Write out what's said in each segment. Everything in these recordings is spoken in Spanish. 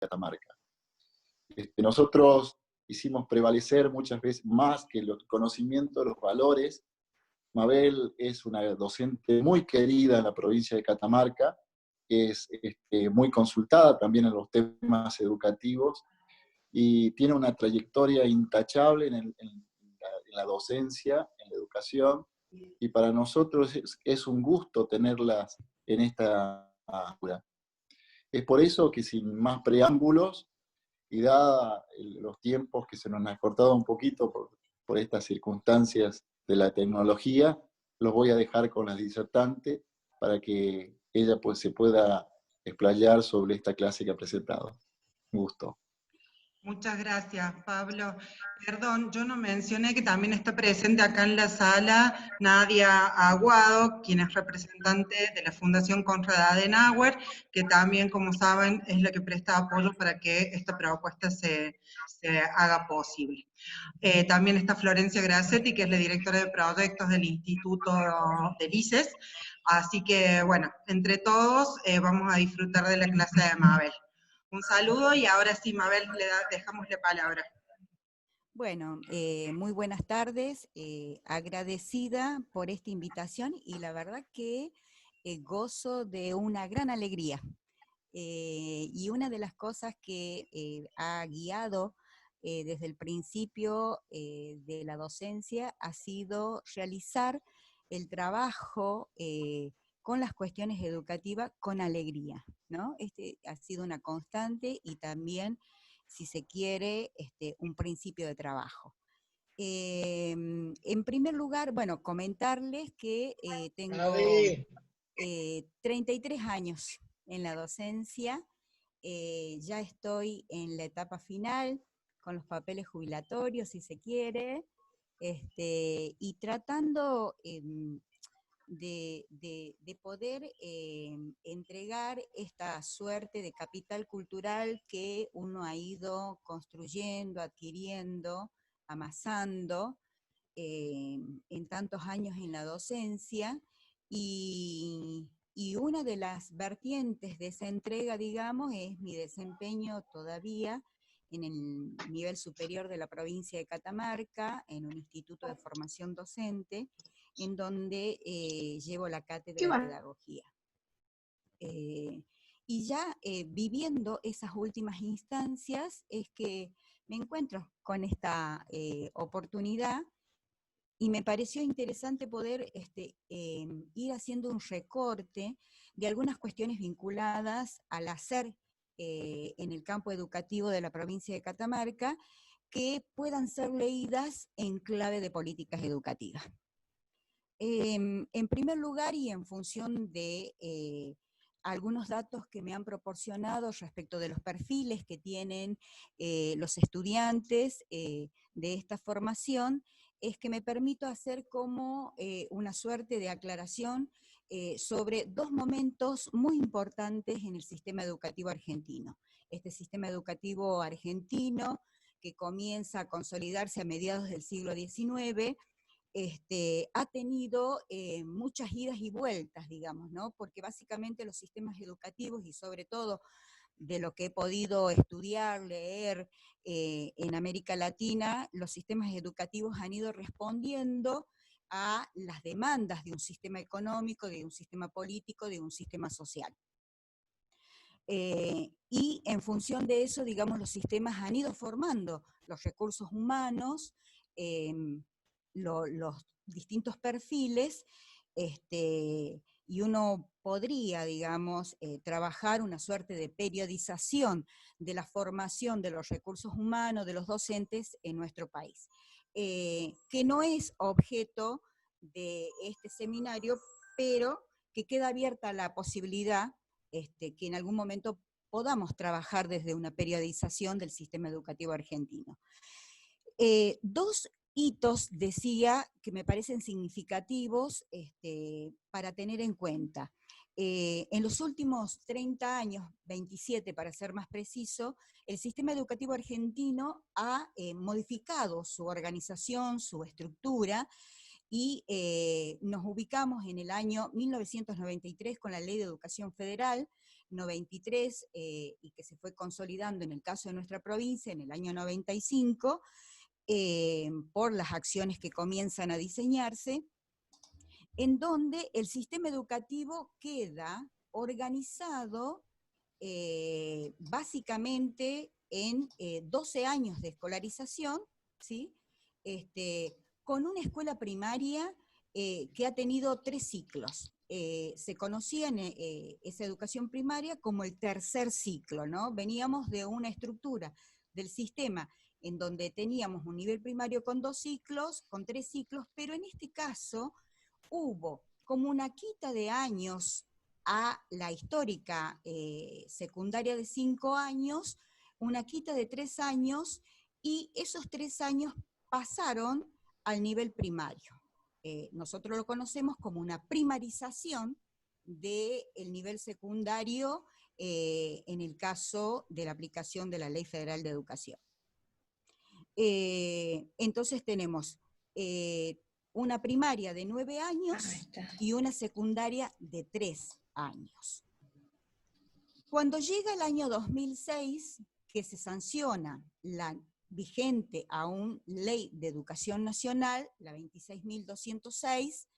Catamarca. Nosotros hicimos prevalecer muchas veces más que el conocimiento, los valores. Mabel es una docente muy querida en la provincia de Catamarca, es muy consultada también en los temas educativos y tiene una trayectoria intachable en la docencia, en la educación, y para nosotros es un gusto tenerlas en esta aula. Es por eso que sin más preámbulos, y dada los tiempos que se nos han cortado un poquito por estas circunstancias de la tecnología, los voy a dejar con la disertante para que ella pues, se pueda explayar sobre esta clase que ha presentado. Un gusto. Muchas gracias, Pablo. Perdón, yo no mencioné que también está presente acá en la sala Nadia Aguado, quien es representante de la Fundación Konrad Adenauer, que también, como saben, es la que presta apoyo para que esta propuesta se haga posible. También está Florencia Gracetti, que es la directora de proyectos del Instituto del ICES. Así que, bueno, entre todos vamos a disfrutar de la clase de Mabel. Un saludo y ahora sí, Mabel, dejamos la palabra. Bueno, muy buenas tardes, agradecida por esta invitación y la verdad que gozo de una gran alegría. Y una de las cosas que ha guiado desde el principio de la docencia ha sido realizar el trabajo con las cuestiones educativas con alegría, ¿no? Este ha sido una constante y también, si se quiere, un principio de trabajo. En primer lugar, bueno, comentarles que tengo 33 años en la docencia, ya estoy en la etapa final, con los papeles jubilatorios, si se quiere, y tratando de poder entregar esta suerte de capital cultural que uno ha ido construyendo, adquiriendo, amasando en tantos años en la docencia, y una de las vertientes de esa entrega, digamos, es mi desempeño todavía en el nivel superior de la provincia de Catamarca, en un instituto de formación docente, en donde llevo la cátedra de pedagogía. Y ya viviendo esas últimas instancias es que me encuentro con esta oportunidad y me pareció interesante poder ir haciendo un recorte de algunas cuestiones vinculadas al hacer en el campo educativo de la provincia de Catamarca que puedan ser leídas en clave de políticas educativas. En primer lugar, y en función de algunos datos que me han proporcionado respecto de los perfiles que tienen los estudiantes de esta formación, es que me permito hacer como una suerte de aclaración sobre dos momentos muy importantes en el sistema educativo argentino. Este sistema educativo argentino que comienza a consolidarse a mediados del siglo XIX, ha tenido muchas idas y vueltas, digamos, ¿no? Porque básicamente los sistemas educativos, y sobre todo de lo que he podido estudiar, leer en América Latina, los sistemas educativos han ido respondiendo a las demandas de un sistema económico, de un sistema político, de un sistema social. Y en función de eso, digamos, los sistemas han ido formando los recursos humanos, los distintos perfiles, y uno podría, digamos, trabajar una suerte de periodización de la formación de los recursos humanos, de los docentes en nuestro país, que no es objeto de este seminario, pero que queda abierta la posibilidad que en algún momento podamos trabajar desde una periodización del sistema educativo argentino. Dos hitos, decía, que me parecen significativos para tener en cuenta. En los últimos 30 años, 27 para ser más preciso, el sistema educativo argentino ha modificado su organización, su estructura, y nos ubicamos en el año 1993 con la Ley de Educación Federal, 93 y que se fue consolidando en el caso de nuestra provincia en el año 95, por las acciones que comienzan a diseñarse, en donde el sistema educativo queda organizado básicamente en 12 años de escolarización, ¿sí? Con una escuela primaria que ha tenido 3 ciclos. Se conocía en esa educación primaria como el tercer ciclo, ¿no? Veníamos de una estructura del sistema en donde teníamos un nivel primario con 2 ciclos, con 3 ciclos, pero en este caso hubo como una quita de años a la histórica secundaria de 5 años, una quita de 3 años, y esos 3 años pasaron al nivel primario. Nosotros lo conocemos como una primarización del nivel secundario en el caso de la aplicación de la Ley Federal de Educación. Entonces tenemos una primaria de 9 años y una secundaria de 3 años. Cuando llega el año 2006, que se sanciona la vigente aún Ley de Educación Nacional, la 26.206,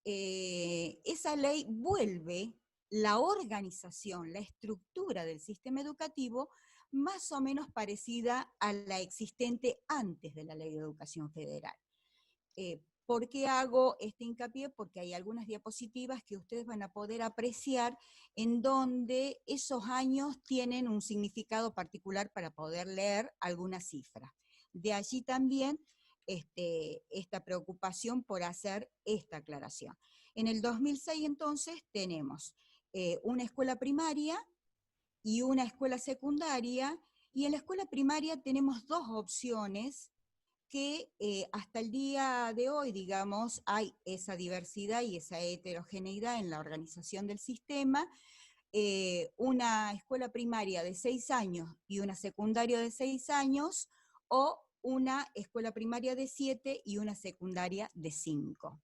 esa ley vuelve la organización, la estructura del sistema educativo más o menos parecida a la existente antes de la Ley de Educación Federal. ¿Por qué hago este hincapié? Porque hay algunas diapositivas que ustedes van a poder apreciar en donde esos años tienen un significado particular para poder leer alguna cifra. De allí también esta preocupación por hacer esta aclaración. En el 2006 entonces tenemos una escuela primaria y una escuela secundaria, y en la escuela primaria tenemos 2 opciones que hasta el día de hoy, digamos, hay esa diversidad y esa heterogeneidad en la organización del sistema, una escuela primaria de 6 años y una secundaria de 6 años, o una escuela primaria de 7 y una secundaria de 5.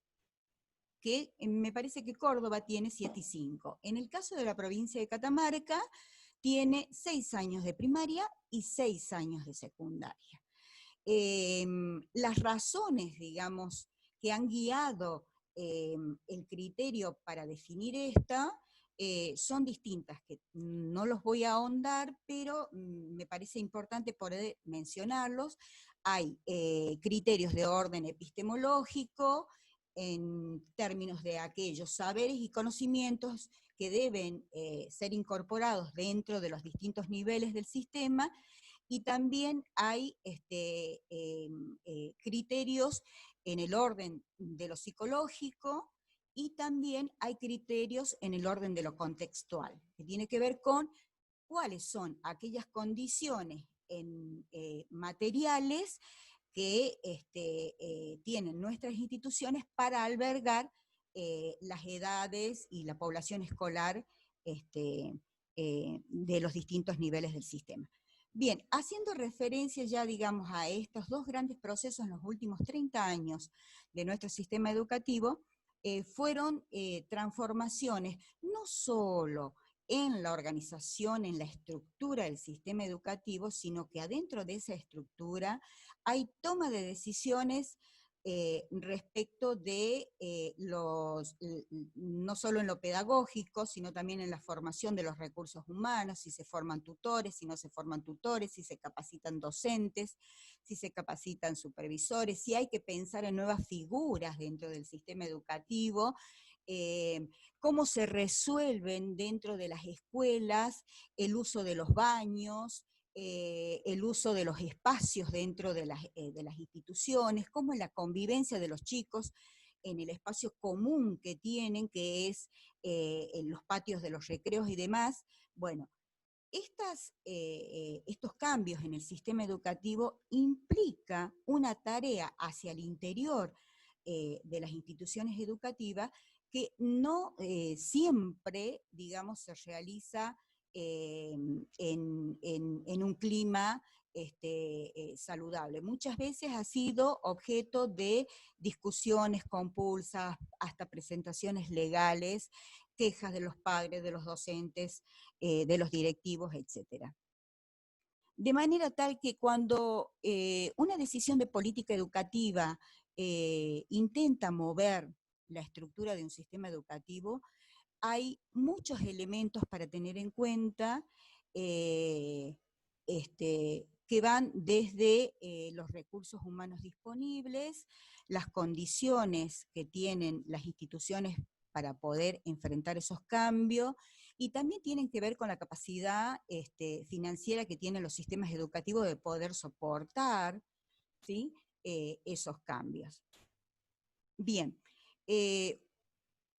Que me parece que Córdoba tiene 7 y 5. En el caso de la provincia de Catamarca, tiene 6 años de primaria y 6 años de secundaria. Las razones, digamos, que han guiado el criterio para definir esta son distintas, que no los voy a ahondar, pero me parece importante poder mencionarlos. Hay criterios de orden epistemológico, en términos de aquellos saberes y conocimientos que deben ser incorporados dentro de los distintos niveles del sistema, y también hay criterios en el orden de lo psicológico, y también hay criterios en el orden de lo contextual, que tiene que ver con cuáles son aquellas condiciones materiales que tienen nuestras instituciones para albergar las edades y la población escolar de los distintos niveles del sistema. Bien, haciendo referencia ya, digamos, a estos 2 grandes procesos en los últimos 30 años de nuestro sistema educativo, fueron transformaciones no solo en la organización, en la estructura del sistema educativo, sino que adentro de esa estructura hay toma de decisiones respecto de no solo en lo pedagógico, sino también en la formación de los recursos humanos, si se forman tutores, si no se forman tutores, si se capacitan docentes, si se capacitan supervisores, si hay que pensar en nuevas figuras dentro del sistema educativo, cómo se resuelven dentro de las escuelas el uso de los baños, el uso de los espacios dentro de las instituciones, cómo es la convivencia de los chicos en el espacio común que tienen, que es en los patios de los recreos y demás. Bueno, estos cambios en el sistema educativo implica una tarea hacia el interior de las instituciones educativas que no siempre, digamos, se realiza en un clima saludable. Muchas veces ha sido objeto de discusiones compulsas, hasta presentaciones legales, quejas de los padres, de los docentes, de los directivos, etc. De manera tal que cuando una decisión de política educativa intenta mover la estructura de un sistema educativo, hay muchos elementos para tener en cuenta que van desde los recursos humanos disponibles, las condiciones que tienen las instituciones para poder enfrentar esos cambios, y también tienen que ver con la capacidad financiera que tienen los sistemas educativos de poder soportar, ¿sí? Esos cambios. Bien,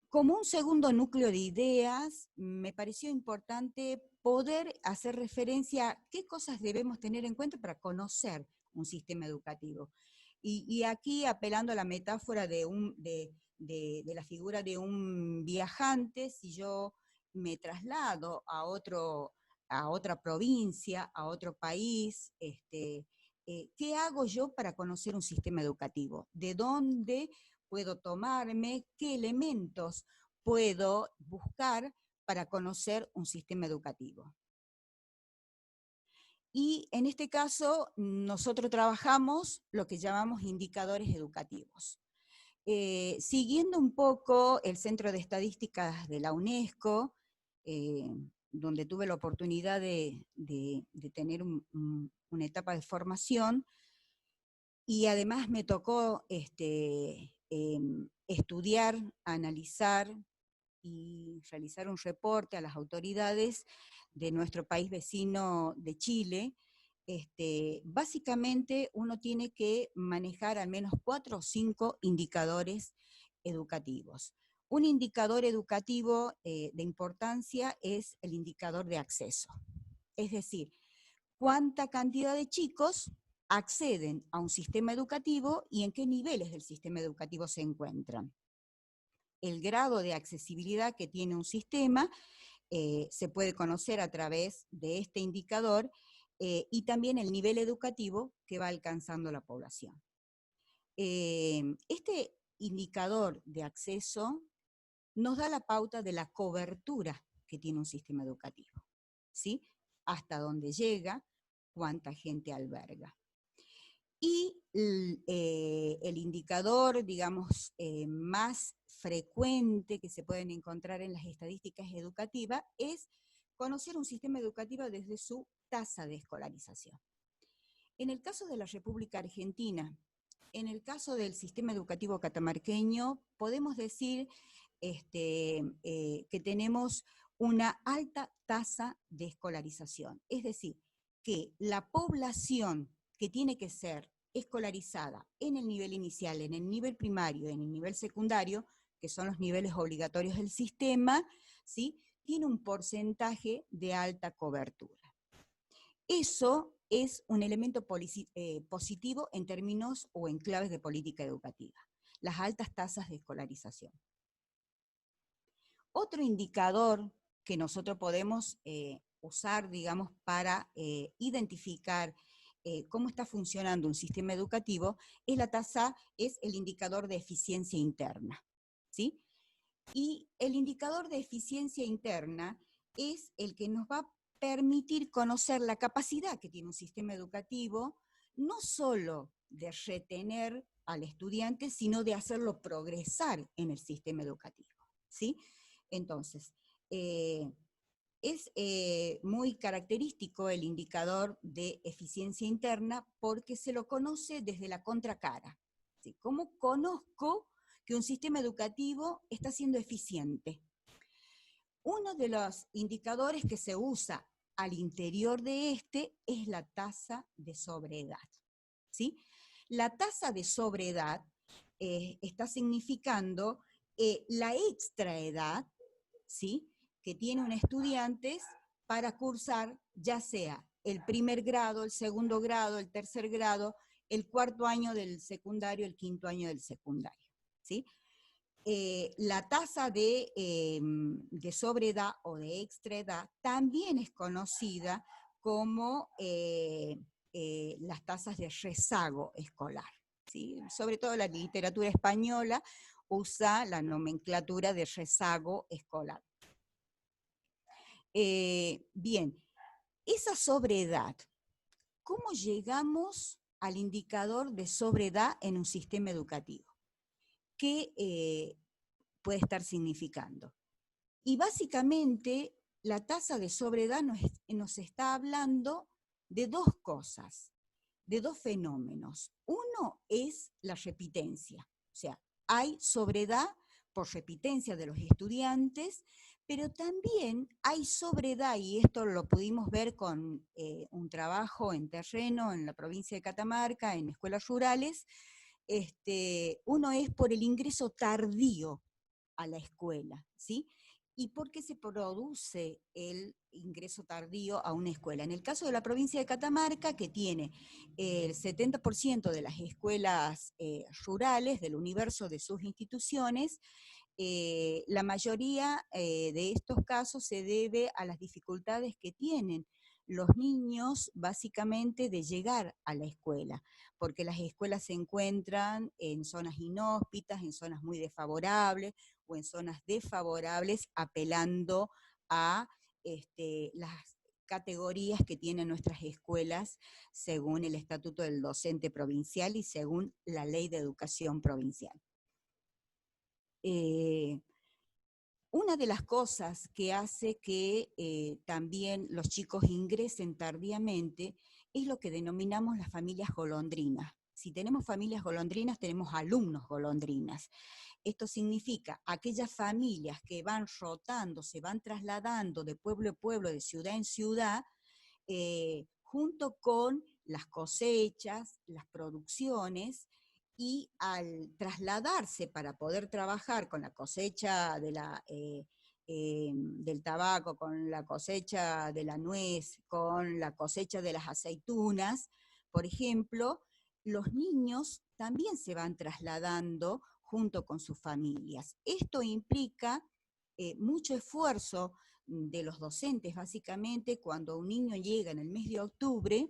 como un segundo núcleo de ideas, me pareció importante poder hacer referencia a qué cosas debemos tener en cuenta para conocer un sistema educativo. Y aquí, apelando a la metáfora de la figura de un viajante, si yo me traslado a otra provincia, a otro país, ¿qué hago yo para conocer un sistema educativo? ¿De dónde puedo tomarme? ¿Qué elementos puedo buscar para conocer un sistema educativo? Y en este caso, nosotros trabajamos lo que llamamos indicadores educativos. Siguiendo un poco el Centro de Estadísticas de la UNESCO, donde tuve la oportunidad de tener una etapa de formación, y además me tocó estudiar, analizar y realizar un reporte a las autoridades de nuestro país vecino de Chile. Básicamente uno tiene que manejar al menos 4 o 5 indicadores educativos. Un indicador educativo de importancia es el indicador de acceso. Es decir, cuánta cantidad de chicos acceden a un sistema educativo y en qué niveles del sistema educativo se encuentran. El grado de accesibilidad que tiene un sistema se puede conocer a través de este indicador y también el nivel educativo que va alcanzando la población. Este indicador de acceso nos da la pauta de la cobertura que tiene un sistema educativo, ¿sí? Hasta dónde llega, cuánta gente alberga. Y el indicador, digamos, más frecuente que se pueden encontrar en las estadísticas educativas es conocer un sistema educativo desde su tasa de escolarización. En el caso de la República Argentina, en el caso del sistema educativo catamarqueño, podemos decir que tenemos una alta tasa de escolarización. Es decir, que la población que tiene que ser escolarizada en el nivel inicial, en el nivel primario, en el nivel secundario, que son los niveles obligatorios del sistema, ¿sí? Tiene un porcentaje de alta cobertura. Eso es un elemento positivo en términos o en claves de política educativa, las altas tasas de escolarización. Otro indicador que nosotros podemos usar, digamos, para identificar cómo está funcionando un sistema educativo es el indicador de eficiencia interna, ¿sí? Y el indicador de eficiencia interna es el que nos va a permitir conocer la capacidad que tiene un sistema educativo, no solo de retener al estudiante, sino de hacerlo progresar en el sistema educativo, ¿sí? Entonces, es muy característico el indicador de eficiencia interna porque se lo conoce desde la contracara, ¿sí? ¿Cómo conozco que un sistema educativo está siendo eficiente? Uno de los indicadores que se usa al interior de es la tasa de sobreedad, ¿sí? La tasa de sobreedad está significando la extraedad, ¿sí?, que tiene un estudiante para cursar ya sea el primer grado, el segundo grado, el tercer grado, el cuarto año del secundario, el quinto año del secundario, ¿sí? La tasa de sobreedad o de extraedad también es conocida como las tasas de rezago escolar, ¿sí? Sobre todo la literatura española usa la nomenclatura de rezago escolar. Bien, esa sobreedad, ¿cómo llegamos al indicador de sobreedad en un sistema educativo? ¿Qué puede estar significando? Y básicamente la tasa de sobreedad nos está hablando de dos cosas, de dos fenómenos. Uno es la repitencia, o sea, hay sobreedad por repitencia de los estudiantes, pero también hay sobreedad, y esto lo pudimos ver con un trabajo en terreno en la provincia de Catamarca, en escuelas rurales. Uno es por el ingreso tardío a la escuela, ¿sí? ¿Y por qué se produce el ingreso tardío a una escuela? En el caso de la provincia de Catamarca, que tiene el 70% de las escuelas rurales del universo de sus instituciones, la mayoría de estos casos se debe a las dificultades que tienen los niños básicamente de llegar a la escuela, porque las escuelas se encuentran en zonas inhóspitas, en zonas muy desfavorables o en zonas desfavorables, apelando a las categorías que tienen nuestras escuelas según el Estatuto del Docente Provincial y según la Ley de Educación Provincial. Una de las cosas que hace que también los chicos ingresen tardíamente es lo que denominamos las familias golondrinas. Si tenemos familias golondrinas, tenemos alumnos golondrinas. Esto significa aquellas familias que van rotando, se van trasladando de pueblo en pueblo, de ciudad en ciudad, junto con las cosechas, las producciones, y al trasladarse para poder trabajar con la cosecha de del tabaco, con la cosecha de la nuez, con la cosecha de las aceitunas, por ejemplo, los niños también se van trasladando junto con sus familias. Esto implica mucho esfuerzo de los docentes, básicamente, cuando un niño llega en el mes de octubre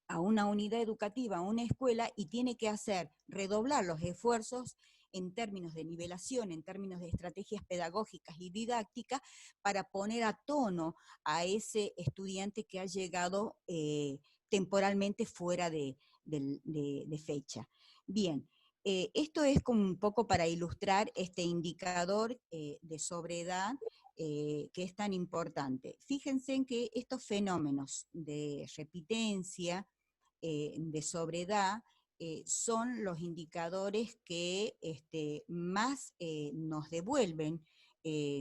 a una unidad educativa, a una escuela, y tiene que redoblar los esfuerzos en términos de nivelación, en términos de estrategias pedagógicas y didácticas, para poner a tono a ese estudiante que ha llegado temporalmente fuera de fecha. Bien, esto es como un poco para ilustrar este indicador de sobreedad que es tan importante. Fíjense en que estos fenómenos de repitencia, de sobreedad, son los indicadores que más nos devuelven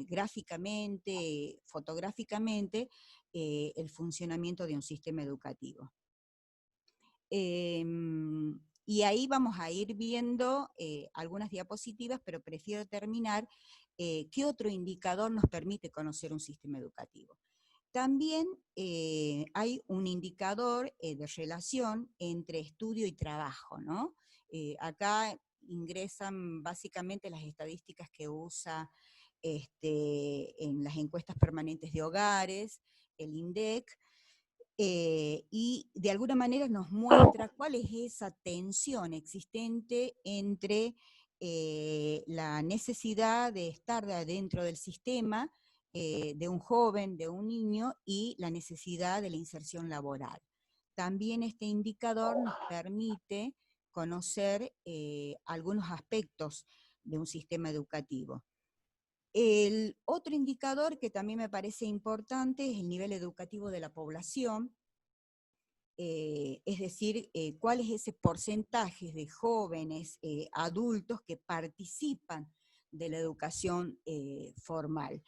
gráficamente, fotográficamente, el funcionamiento de un sistema educativo. Y ahí vamos a ir viendo algunas diapositivas, pero prefiero terminar. ¿Qué otro indicador nos permite conocer un sistema educativo? También hay un indicador de relación entre estudio y trabajo, ¿no? Acá ingresan básicamente las estadísticas que usa en las encuestas permanentes de hogares, el INDEC, y de alguna manera nos muestra cuál es esa tensión existente entre la necesidad de estar dentro del sistema, de un joven, de un niño, y la necesidad de la inserción laboral. También este indicador nos permite conocer algunos aspectos de un sistema educativo. El otro indicador que también me parece importante es el nivel educativo de la población, es decir, cuál es ese porcentaje de jóvenes adultos que participan de la educación formal.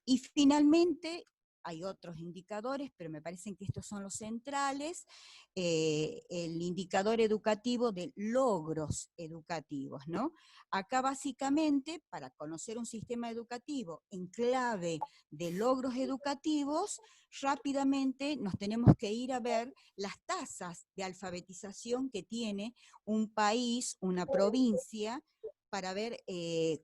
Y finalmente, hay otros indicadores, pero me parecen que estos son los centrales, el indicador educativo de logros educativos, ¿no? Acá básicamente, para conocer un sistema educativo en clave de logros educativos, rápidamente nos tenemos que ir a ver las tasas de alfabetización que tiene un país, una provincia, para ver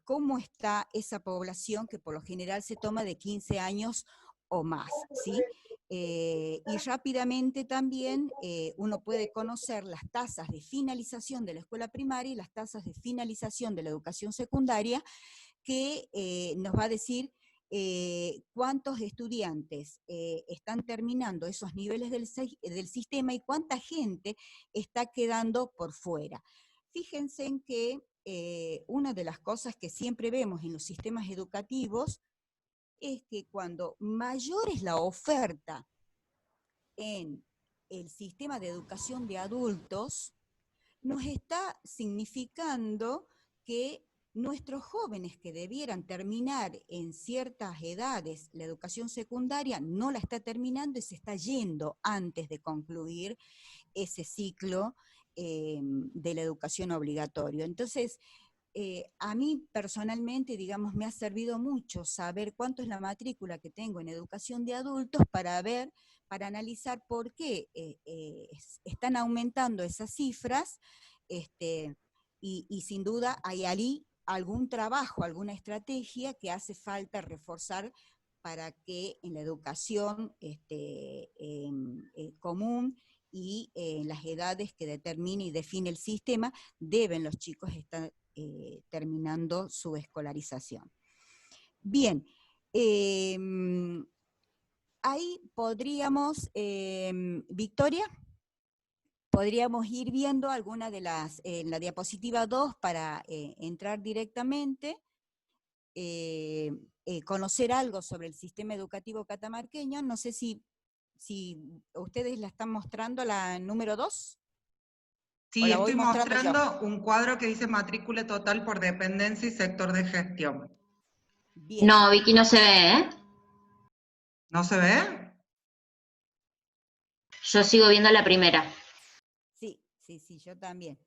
cómo está esa población que por lo general se toma de 15 años o más, ¿sí? Y rápidamente también uno puede conocer las tasas de finalización de la escuela primaria y las tasas de finalización de la educación secundaria, que nos va a decir cuántos estudiantes están terminando esos niveles del sistema y cuánta gente está quedando por fuera. Fíjense en que una de las cosas que siempre vemos en los sistemas educativos es que cuando mayor es la oferta en el sistema de educación de adultos, nos está significando que nuestros jóvenes que debieran terminar en ciertas edades la educación secundaria no la está terminando y se está yendo antes de concluir ese ciclo de la educación obligatoria. Entonces, a mí personalmente, digamos, me ha servido mucho saber cuánto es la matrícula que tengo en educación de adultos para ver, para analizar por qué están aumentando esas cifras, y sin duda hay ahí algún trabajo, alguna estrategia que hace falta reforzar para que en la educación común y en las edades que determine y define el sistema, deben los chicos estar terminando su escolarización. Bien, ahí podríamos, Victoria, podríamos ir viendo alguna de las, en la diapositiva 2 para entrar directamente, conocer algo sobre el sistema educativo catamarqueño. No sé si ustedes la están mostrando, la número 2. Sí, estoy mostrando un cuadro que dice matrícula total por dependencia y sector de gestión. Bien. No, Vicky, no se ve, ¿eh? ¿No se ve? Yo sigo viendo la primera. Sí, yo también.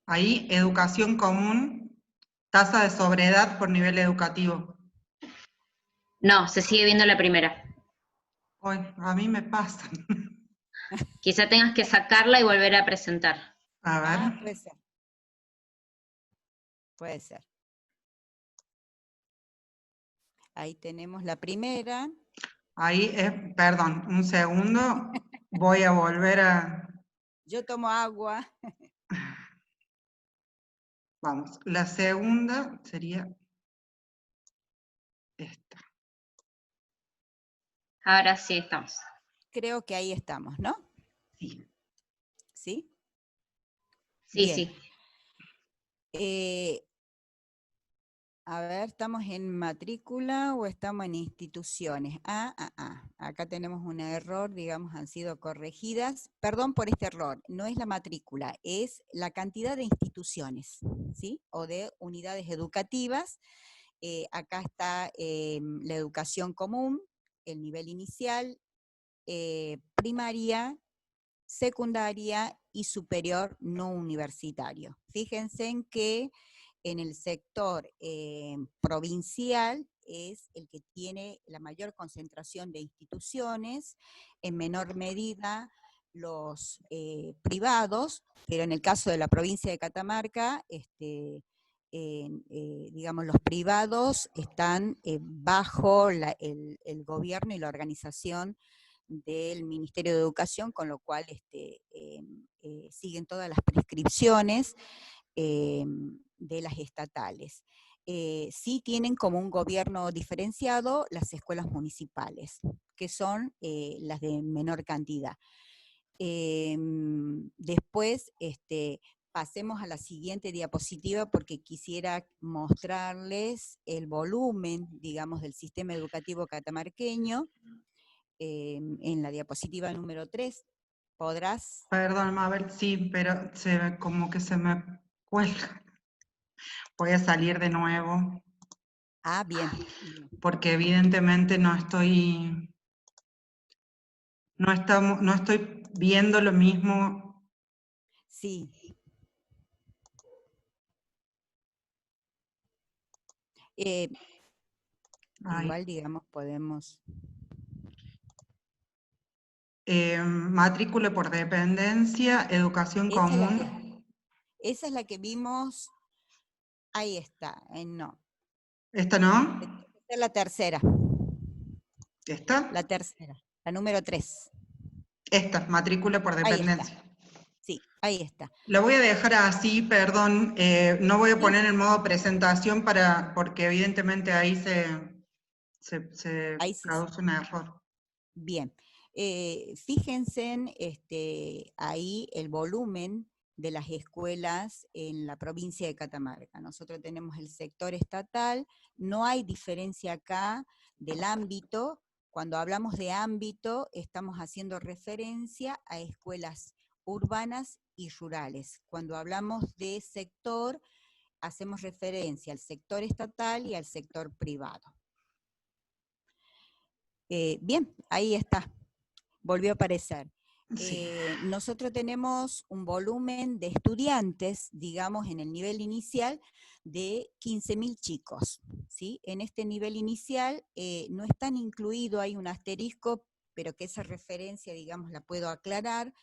Ahí, educación común, tasa de sobreedad por nivel educativo. No, se sigue viendo la primera. Ay, a mí me pasa. Quizá tengas que sacarla y volver a presentar. A ver. Puede ser. Puede ser. Ahí tenemos la primera. Ahí es, perdón, un segundo. Voy a volver a... Yo tomo agua. Vamos, la segunda sería esta. Ahora sí estamos. Creo que ahí estamos, ¿no? Sí. ¿Sí? Sí, Bien. sí. A ver, ¿estamos en matrícula o estamos en instituciones? Acá tenemos un error, digamos, han sido corregidas. Perdón por este error, no es la matrícula, es la cantidad de instituciones, ¿sí? O de unidades educativas. Acá está la educación común, el nivel inicial, primaria, secundaria y superior no universitario. Fíjense en que en el sector provincial es el que tiene la mayor concentración de instituciones, en menor medida los privados, pero en el caso de la provincia de Catamarca, digamos, los privados están bajo el gobierno y la organización del Ministerio de Educación, con lo cual siguen todas las prescripciones de las estatales. Sí tienen como un gobierno diferenciado las escuelas municipales, que son las de menor cantidad. Después, pasemos a la siguiente diapositiva porque quisiera mostrarles el volumen, digamos, del sistema educativo catamarqueño. En la diapositiva número 3, ¿podrás? Perdón, Mabel, sí, pero como que se me cuelga. Voy a salir de nuevo. Ah, bien. Porque evidentemente no estoy viendo lo mismo. Sí. Igual, digamos, podemos... matrícula por dependencia, educación común. Esa es la que vimos, ahí está, no. ¿Esta no? Esta es la tercera. ¿Esta? La tercera. la número 3. Esta, matrícula por Ahí dependencia. está. Sí, ahí está. Lo voy a dejar así, perdón, no voy a poner en modo presentación porque evidentemente ahí se Ahí sí. produce un error. Bien. Fíjense ahí el volumen de las escuelas en la provincia de Catamarca. Nosotros tenemos el sector estatal, no hay diferencia acá del ámbito. Cuando hablamos de ámbito, estamos haciendo referencia a escuelas urbanas y rurales. Cuando hablamos de sector, hacemos referencia al sector estatal y al sector privado. Bien, ahí está. Volvió a aparecer. Sí. Nosotros tenemos un volumen de estudiantes, digamos, en el nivel inicial de 15.000 chicos, ¿sí? En este nivel inicial no están incluidos, hay un asterisco, pero que esa referencia, digamos, la puedo aclarar,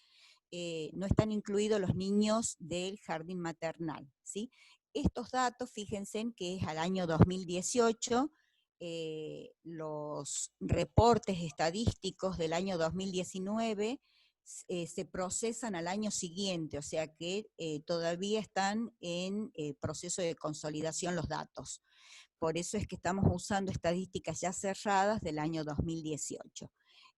no están incluidos los niños del jardín maternal, ¿sí? Estos datos, fíjense en que es al año 2018, los reportes estadísticos del año 2019 se procesan al año siguiente, o sea que todavía están en proceso de consolidación los datos. Por eso es que estamos usando estadísticas ya cerradas del año 2018.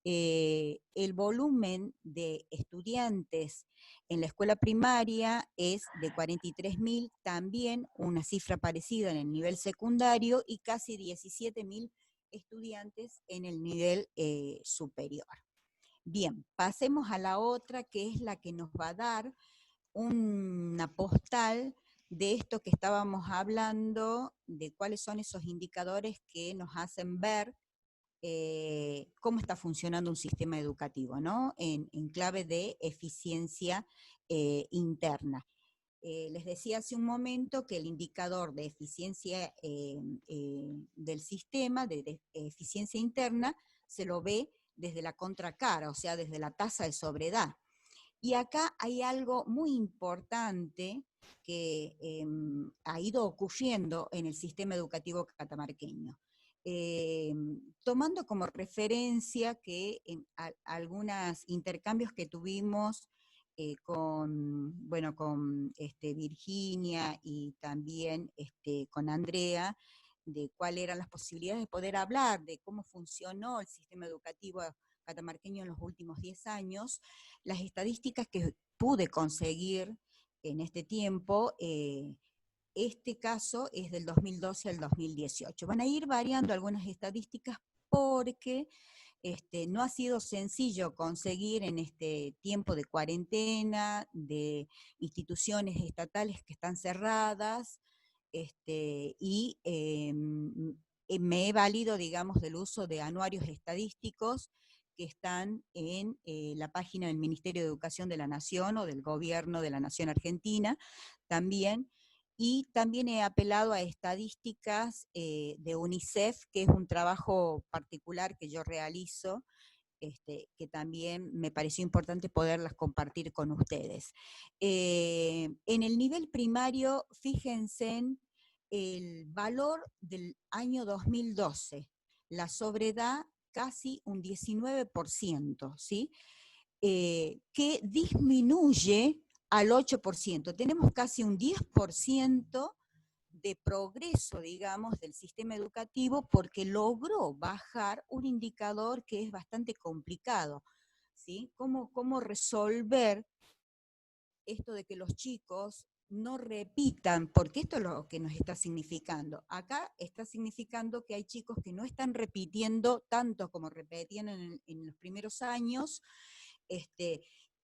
El volumen de estudiantes en la escuela primaria es de 43.000, también una cifra parecida en el nivel secundario, y casi 17.000 estudiantes en el nivel superior. Bien, pasemos a la otra, que es la que nos va a dar una postal de esto que estábamos hablando, de cuáles son esos indicadores que nos hacen ver cómo está funcionando un sistema educativo, ¿no? En clave de eficiencia interna. Les decía hace un momento que el indicador de eficiencia del sistema, de eficiencia interna, se lo ve desde la contracara, o sea, desde la tasa de sobredad. Y acá hay algo muy importante que ha ido ocurriendo en el sistema educativo catamarqueño. Tomando como referencia que en algunos intercambios que tuvimos con Virginia y también con Andrea, de cuáles eran las posibilidades de poder hablar de cómo funcionó el sistema educativo catamarqueño en los últimos 10 años, las estadísticas que pude conseguir en este tiempo, este caso es del 2012 al 2018. Van a ir variando algunas estadísticas porque no ha sido sencillo conseguir en este tiempo de cuarentena, de instituciones estatales que están cerradas, y me he valido, digamos, del uso de anuarios estadísticos que están en la página del Ministerio de Educación de la Nación o del Gobierno de la Nación Argentina también, y también he apelado a estadísticas de UNICEF, que es un trabajo particular que yo realizo, que también me pareció importante poderlas compartir con ustedes. En el nivel primario, fíjense en el valor del año 2012, la sobredad casi un 19%, ¿sí? Que disminuye al 8%. Tenemos casi un 10% de progreso, digamos, del sistema educativo porque logró bajar un indicador que es bastante complicado, ¿sí? ¿Cómo resolver esto de que los chicos no repitan? Porque esto es lo que nos está significando. Acá está significando que hay chicos que no están repitiendo tanto como repetían en los primeros años,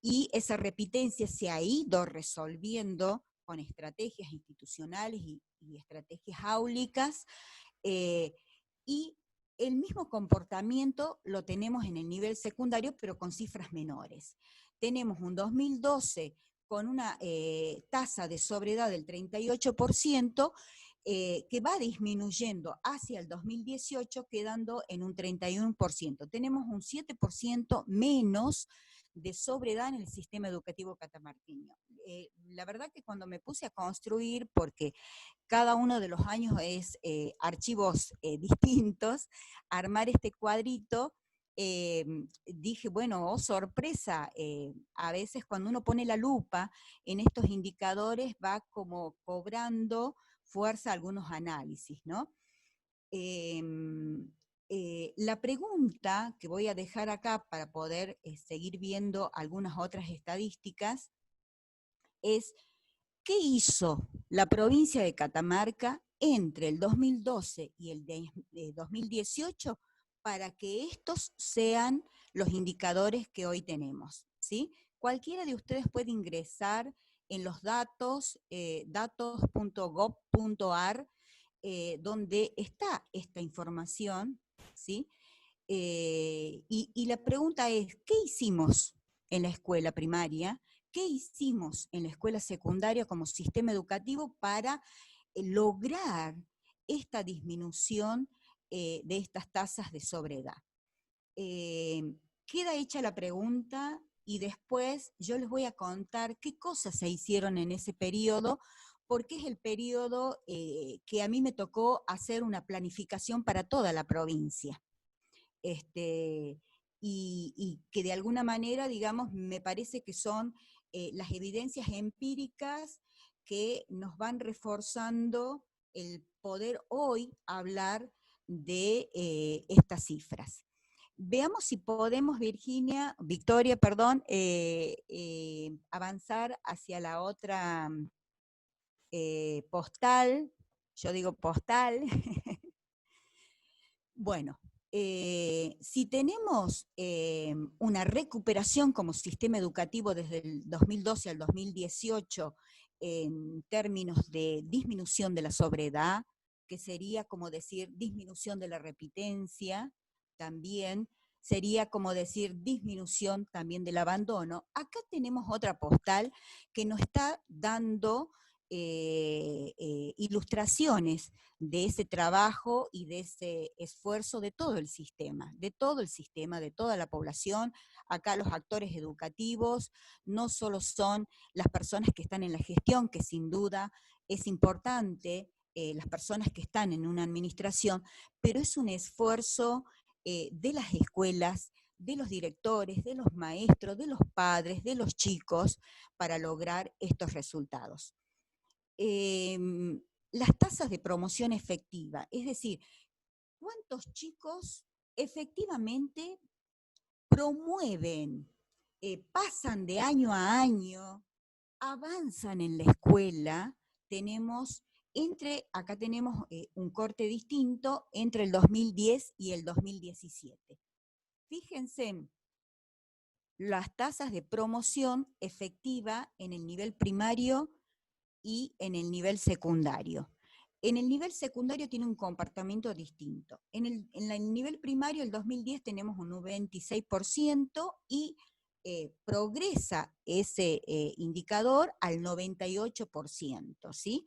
y esa repitencia se ha ido resolviendo con estrategias institucionales y estrategias áulicas, y el mismo comportamiento lo tenemos en el nivel secundario, pero con cifras menores. Tenemos un 2012 con una tasa de sobredad del 38%, que va disminuyendo hacia el 2018, quedando en un 31%. Tenemos un 7% menos de sobredad en el sistema educativo catamarqueño. La verdad que cuando me puse a construir, porque cada uno de los años es archivos distintos, armar este cuadrito, dije, bueno, oh sorpresa, a veces cuando uno pone la lupa en estos indicadores va como cobrando fuerza algunos análisis, ¿no? La pregunta que voy a dejar acá para poder seguir viendo algunas otras estadísticas es, ¿qué hizo la provincia de Catamarca entre el 2012 y el 2018 para que estos sean los indicadores que hoy tenemos? ¿Sí? Cualquiera de ustedes puede ingresar en los datos, datos.gov.ar, donde está esta información, ¿sí? Y la pregunta es, ¿qué hicimos en la escuela primaria? ¿Qué hicimos en la escuela secundaria como sistema educativo para lograr esta disminución de estas tasas de sobreedad? Queda hecha la pregunta y después yo les voy a contar qué cosas se hicieron en ese periodo, porque es el periodo que a mí me tocó hacer una planificación para toda la provincia. Y que de alguna manera, digamos, me parece que son las evidencias empíricas que nos van reforzando el poder hoy hablar de estas cifras. Veamos si podemos, Victoria, perdón, avanzar hacia la otra postal. Yo digo postal. Bueno, si tenemos una recuperación como sistema educativo desde el 2012 al 2018 en términos de disminución de la sobreedad, que sería como decir disminución de la repitencia, también sería como decir disminución también del abandono. Acá tenemos otra postal que nos está dando ilustraciones de ese trabajo y de ese esfuerzo de todo el sistema, de toda la población. Acá los actores educativos no solo son las personas que están en la gestión, que sin duda es importante, las personas que están en una administración, pero es un esfuerzo de las escuelas, de los directores, de los maestros, de los padres, de los chicos, para lograr estos resultados. Las tasas de promoción efectiva, es decir, ¿cuántos chicos efectivamente promueven, pasan de año a año, avanzan en la escuela? Acá tenemos un corte distinto entre el 2010 y el 2017. Fíjense, las tasas de promoción efectiva en el nivel primario y en el nivel secundario. En el nivel secundario tiene un comportamiento distinto. En el nivel primario, el 2010, tenemos un 96% y progresa ese indicador al 98%, ¿sí?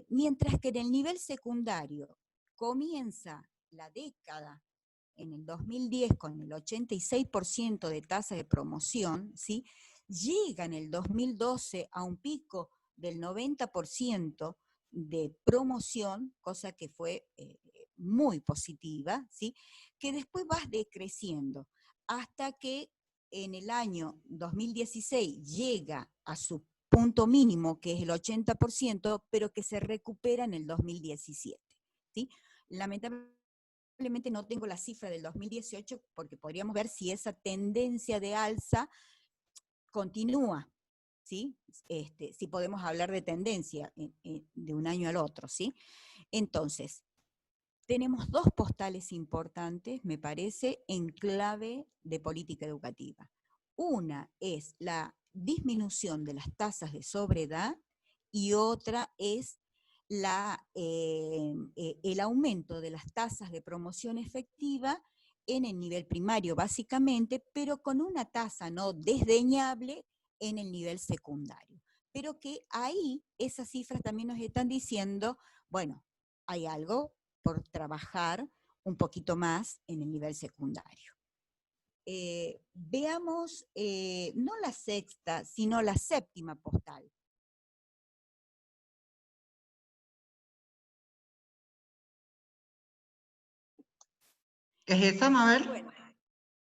Mientras que en el nivel secundario comienza la década en el 2010 con el 86% de tasa de promoción, ¿sí? Llega en el 2012 a un pico del 90% de promoción, cosa que fue muy positiva, ¿sí? Que después va decreciendo, hasta que en el año 2016 llega a su punto mínimo, que es el 80%, pero que se recupera en el 2017, ¿sí? Lamentablemente no tengo la cifra del 2018 porque podríamos ver si esa tendencia de alza continúa, ¿sí? Si podemos hablar de tendencia de un año al otro, ¿sí? Entonces, tenemos dos postales importantes, me parece, en clave de política educativa. Una es la disminución de las tasas de sobreedad y otra es el aumento de las tasas de promoción efectiva en el nivel primario, básicamente, pero con una tasa no desdeñable en el nivel secundario. Pero que ahí esas cifras también nos están diciendo, bueno, hay algo por trabajar un poquito más en el nivel secundario. Veamos, no la sexta, sino la séptima postal. ¿Es esa, Mabel? Bueno,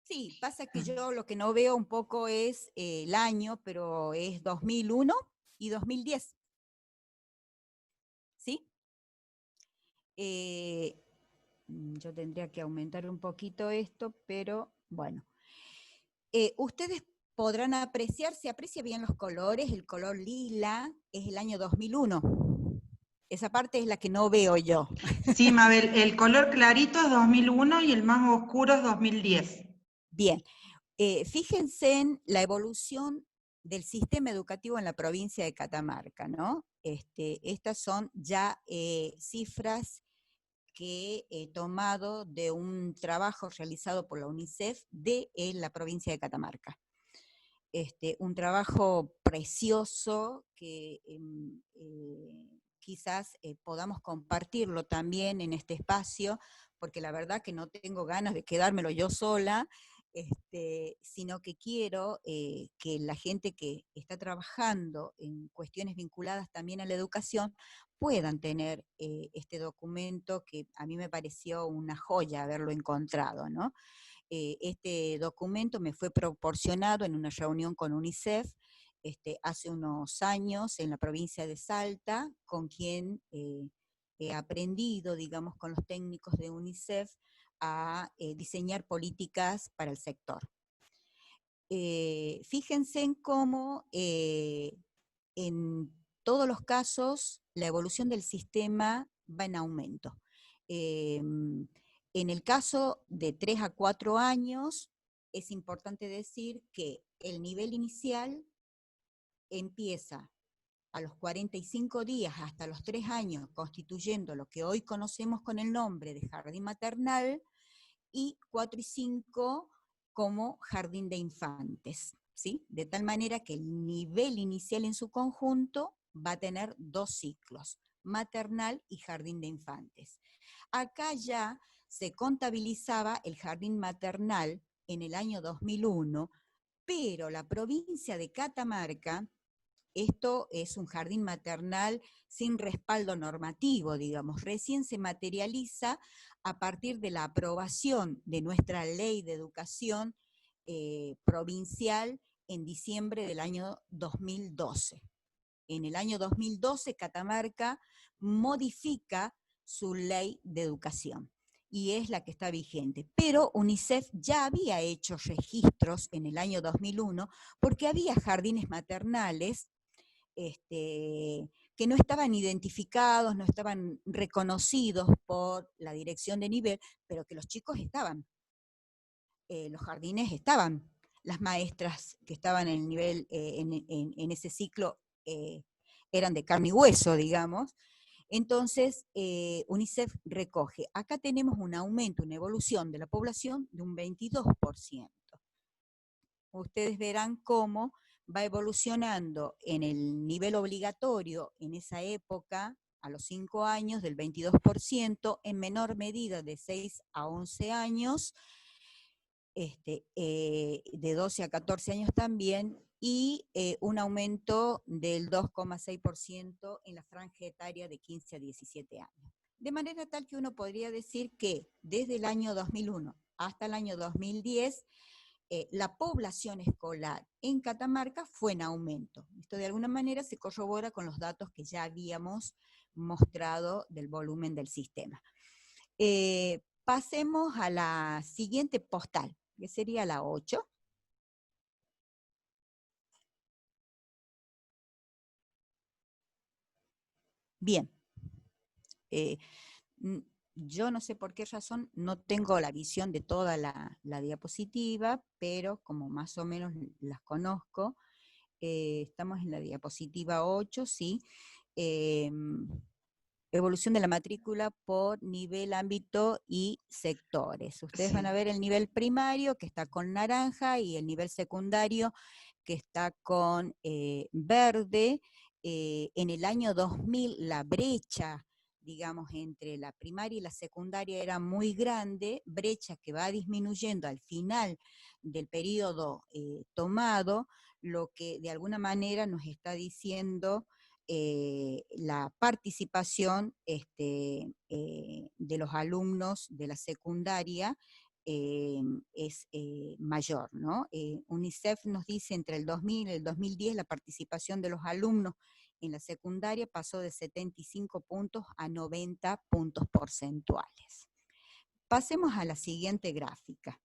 sí, pasa que yo lo que no veo un poco es el año, pero es 2001 y 2010, ¿sí? Yo tendría que aumentar un poquito esto, pero bueno. Ustedes podrán apreciar, se aprecia bien los colores, el color lila es el año 2001. Esa parte es la que no veo yo. Sí, Mabel, el color clarito es 2001 y el más oscuro es 2010. Bien, fíjense en la evolución del sistema educativo en la provincia de Catamarca, ¿no? Estas son ya cifras que he tomado de un trabajo realizado por la UNICEF de la provincia de Catamarca. Un trabajo precioso que quizás podamos compartirlo también en este espacio, porque la verdad que no tengo ganas de quedármelo yo sola, sino que quiero que la gente que está trabajando en cuestiones vinculadas también a la educación puedan tener este documento que a mí me pareció una joya haberlo encontrado, ¿no? Este documento me fue proporcionado en una reunión con UNICEF hace unos años en la provincia de Salta, con quien he aprendido, digamos, con los técnicos de UNICEF a diseñar políticas para el sector. Fíjense en cómo en todos los casos la evolución del sistema va en aumento. En el caso de 3 a 4 años, es importante decir que el nivel inicial empieza a los 45 días hasta los 3 años, constituyendo lo que hoy conocemos con el nombre de jardín maternal, y 4 y 5 como jardín de infantes, ¿sí? De tal manera que el nivel inicial en su conjunto va a tener 2 ciclos, maternal y jardín de infantes. Acá ya se contabilizaba el jardín maternal en el año 2001, pero la provincia de Catamarca, esto es un jardín maternal sin respaldo normativo, digamos, recién se materializa a partir de la aprobación de nuestra ley de educación provincial en diciembre del año 2012. En el año 2012 Catamarca modifica su ley de educación y es la que está vigente. Pero UNICEF ya había hecho registros en el año 2001 porque había jardines maternales que no estaban identificados, no estaban reconocidos por la dirección de nivel, pero que los chicos estaban, los jardines estaban, las maestras que estaban en el nivel, en ese ciclo, eran de carne y hueso, digamos. Entonces, UNICEF recoge, acá tenemos un aumento, una evolución de la población de un 22%. Ustedes verán cómo va evolucionando en el nivel obligatorio en esa época, a los 5 años, del 22%, en menor medida de 6 a 11 años, de 12 a 14 años también, y un aumento del 2,6% en la franja etaria de 15 a 17 años. De manera tal que uno podría decir que desde el año 2001 hasta el año 2010, la población escolar en Catamarca fue en aumento. Esto de alguna manera se corrobora con los datos que ya habíamos mostrado del volumen del sistema. Pasemos a la siguiente postal, que sería la 8. Bien. Yo no sé por qué razón no tengo la visión de toda la diapositiva, pero como más o menos las conozco, estamos en la diapositiva 8, ¿sí? Evolución de la matrícula por nivel, ámbito y sectores. Ustedes van a ver el nivel primario, que está con naranja, y el nivel secundario, que está con verde. En el año 2000 la brecha, digamos, entre la primaria y la secundaria era muy grande, brecha que va disminuyendo al final del periodo tomado, lo que de alguna manera nos está diciendo la participación de los alumnos de la secundaria es mayor, ¿no? UNICEF nos dice entre el 2000 y el 2010 la participación de los alumnos en la secundaria pasó de 75 puntos a 90 puntos porcentuales. Pasemos a la siguiente gráfica.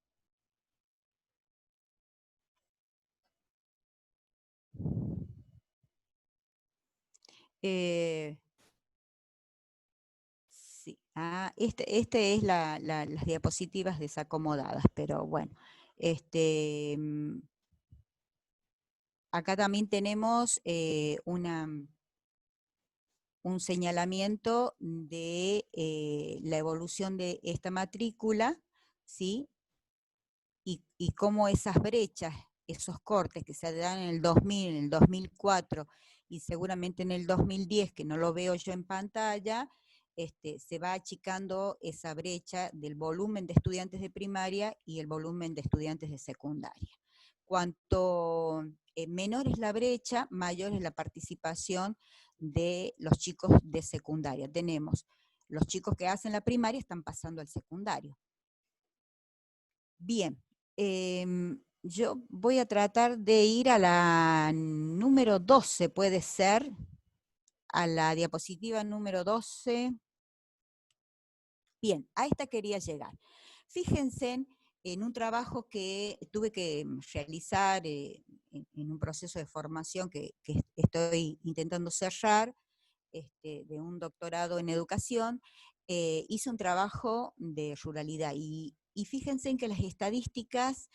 Sí, este es las diapositivas desacomodadas, pero bueno. Acá también tenemos un señalamiento de la evolución de esta matrícula, ¿sí? Y cómo esas brechas, esos cortes que se dan en el 2000, en el 2004 y seguramente en el 2010, que no lo veo yo en pantalla, se va achicando esa brecha del volumen de estudiantes de primaria y el volumen de estudiantes de secundaria. Cuanto menor es la brecha, mayor es la participación de los chicos de secundaria. Tenemos los chicos que hacen la primaria están pasando al secundario. Bien, yo voy a tratar de ir a la número 12, puede ser, a la diapositiva número 12. Bien, a esta quería llegar. Fíjense en un trabajo que tuve que realizar en un proceso de formación que estoy intentando cerrar, de un doctorado en educación. Hice un trabajo de ruralidad y fíjense en que las estadísticas,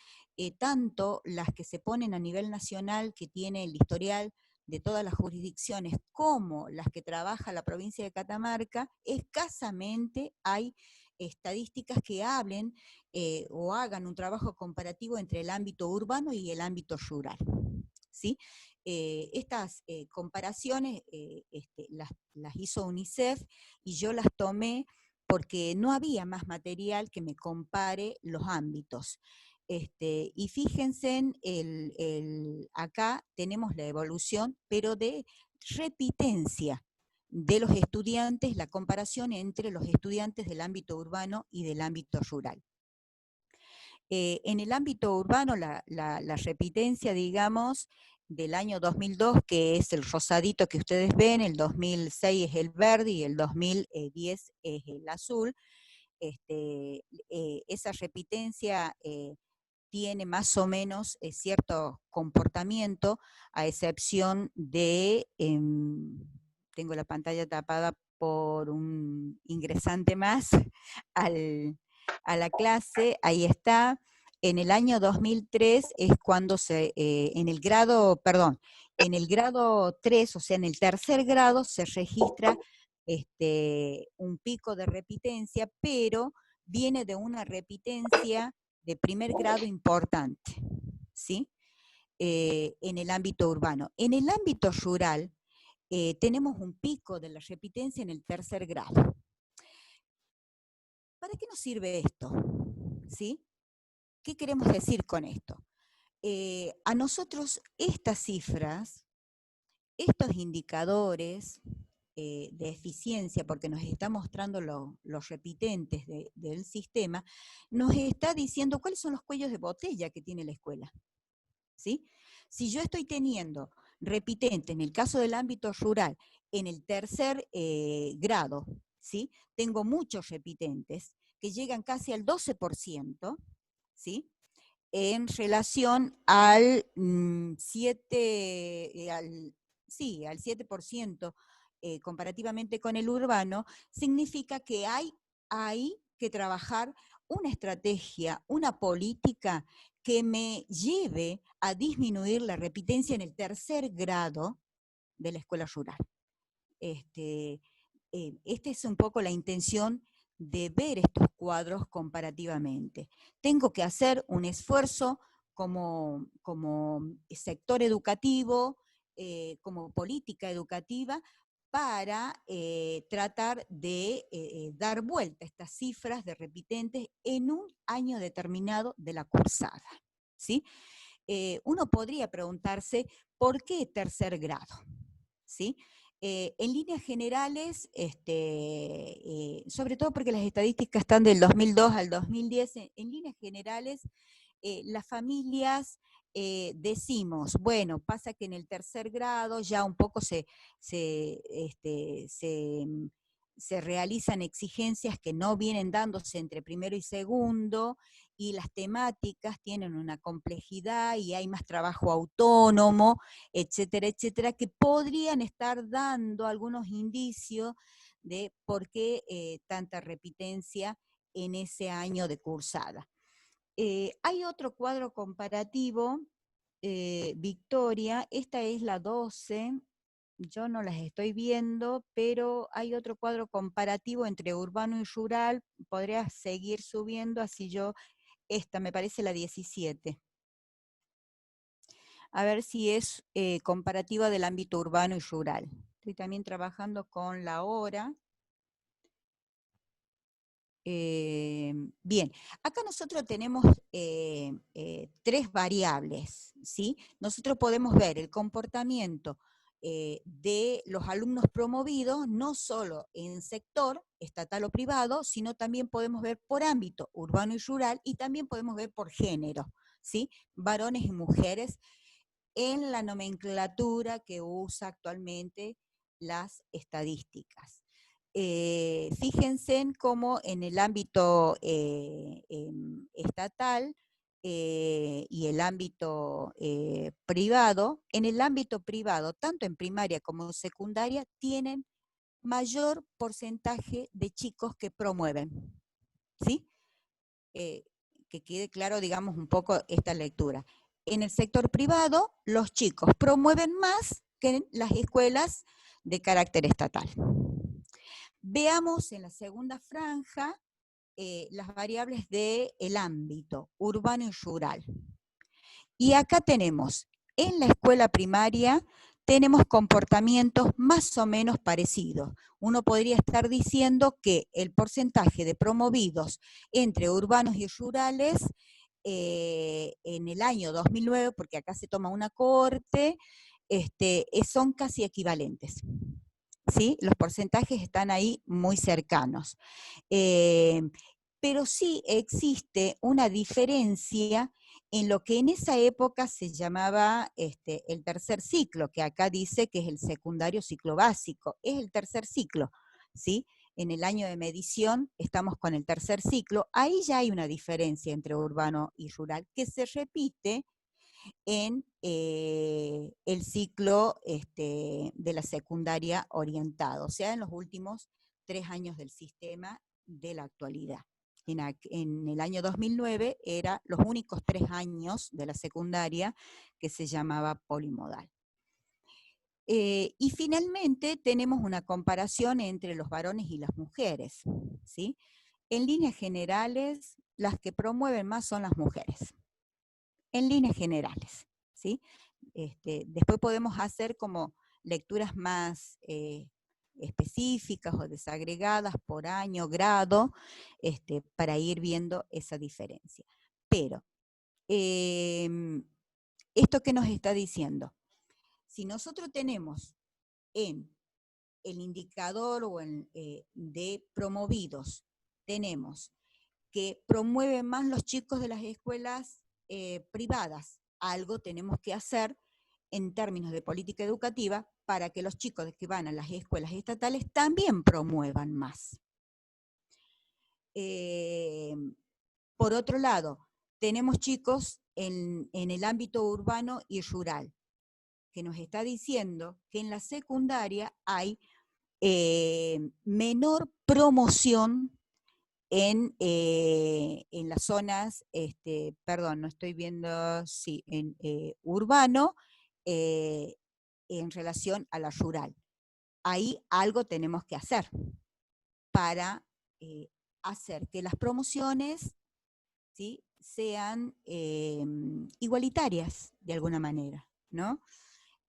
tanto las que se ponen a nivel nacional, que tiene el historial de todas las jurisdicciones, como las que trabaja la provincia de Catamarca, escasamente hay estadísticas que hablen o hagan un trabajo comparativo entre el ámbito urbano y el ámbito rural, ¿sí? Estas comparaciones las hizo UNICEF y yo las tomé porque no había más material que me compare los ámbitos. Y fíjense, acá tenemos la evolución, pero de repitencia de los estudiantes, la comparación entre los estudiantes del ámbito urbano y del ámbito rural. En el ámbito urbano, la repitencia, digamos, del año 2002, que es el rosadito que ustedes ven, el 2006 es el verde y el 2010 es el azul. Esa repitencia tiene más o menos cierto comportamiento, a excepción de, tengo la pantalla tapada por un ingresante más a la clase, ahí está. En el año 2003 es cuando en el grado 3, o sea, en el tercer grado, se registra un pico de repitencia, pero viene de una repitencia de primer grado importante, ¿sí? En el ámbito urbano. En el ámbito rural, tenemos un pico de la repitencia en el tercer grado. ¿Para qué nos sirve esto? ¿Sí? ¿Qué queremos decir con esto? A nosotros estas cifras, estos indicadores de eficiencia, porque nos está mostrando los repitentes del sistema, nos está diciendo cuáles son los cuellos de botella que tiene la escuela, ¿sí? Si yo estoy teniendo repitentes, en el caso del ámbito rural, en el tercer grado, ¿sí? Tengo muchos repitentes que llegan casi al 12%, ¿sí? En relación al 7%, comparativamente con el urbano, significa que hay que trabajar una estrategia, una política que me lleve a disminuir la repitencia en el tercer grado de la escuela rural. Esta es un poco la intención de ver estos cuadros comparativamente. Tengo que hacer un esfuerzo como sector educativo, como política educativa, para tratar de dar vuelta a estas cifras de repitentes en un año determinado de la cursada, ¿sí? Uno podría preguntarse, ¿por qué tercer grado? ¿Sí? En líneas generales, sobre todo porque las estadísticas están del 2002 al 2010, en líneas generales, las familias decimos, bueno, pasa que en el tercer grado ya un poco se realizan exigencias que no vienen dándose entre primero y segundo, y las temáticas tienen una complejidad y hay más trabajo autónomo, etcétera, etcétera, que podrían estar dando algunos indicios de por qué tanta repitencia en ese año de cursada. Hay otro cuadro comparativo, Victoria, esta es la 12, yo no las estoy viendo, pero hay otro cuadro comparativo entre urbano y rural, podría seguir subiendo, así esta me parece la 17. A ver si es comparativa del ámbito urbano y rural. Estoy también trabajando con la hora. Bien, acá nosotros tenemos 3 variables, ¿sí? Nosotros podemos ver el comportamiento de los alumnos promovidos, no solo en sector estatal o privado, sino también podemos ver por ámbito urbano y rural, y también podemos ver por género, ¿sí? Varones y mujeres, en la nomenclatura que usa actualmente las estadísticas. Fíjense en cómo en el ámbito estatal y el ámbito privado, en el ámbito privado, tanto en primaria como en secundaria, tienen mayor porcentaje de chicos que promueven, ¿sí? Que quede claro, digamos, un poco esta lectura. En el sector privado, los chicos promueven más que en las escuelas de carácter estatal. Veamos en la segunda franja las variables del ámbito urbano y rural. Y acá tenemos, en la escuela primaria, tenemos comportamientos más o menos parecidos. Uno podría estar diciendo que el porcentaje de promovidos entre urbanos y rurales en el año 2009, porque acá se toma una cohorte, son casi equivalentes. ¿Sí? Los porcentajes están ahí muy cercanos. Pero sí existe una diferencia en lo que en esa época se llamaba el tercer ciclo, que acá dice que es el secundario ciclo básico, es el tercer ciclo, ¿sí? En el año de medición estamos con el tercer ciclo, ahí ya hay una diferencia entre urbano y rural, que se repite en el ciclo de la secundaria orientado, o sea, en los últimos 3 años del sistema de la actualidad. En el año 2009 eran los únicos 3 años de la secundaria que se llamaba polimodal. Y finalmente tenemos una comparación entre los varones y las mujeres, ¿sí? En líneas generales, las que promueven más son las mujeres, en líneas generales, ¿sí? Después podemos hacer como lecturas más específicas o desagregadas por año, grado, para ir viendo esa diferencia. Pero, ¿esto qué nos está diciendo? Si nosotros tenemos en el indicador o de promovidos, tenemos que promueven más los chicos de las escuelas privadas, algo tenemos que hacer en términos de política educativa para que los chicos que van a las escuelas estatales también promuevan más. Por otro lado, tenemos chicos en el ámbito urbano y rural, que nos está diciendo que en la secundaria hay menor promoción en las zonas, perdón, no estoy viendo, sí, en urbano, en relación a la rural. Ahí algo tenemos que hacer para hacer que las promociones, ¿sí?, sean igualitarias de alguna manera, ¿no?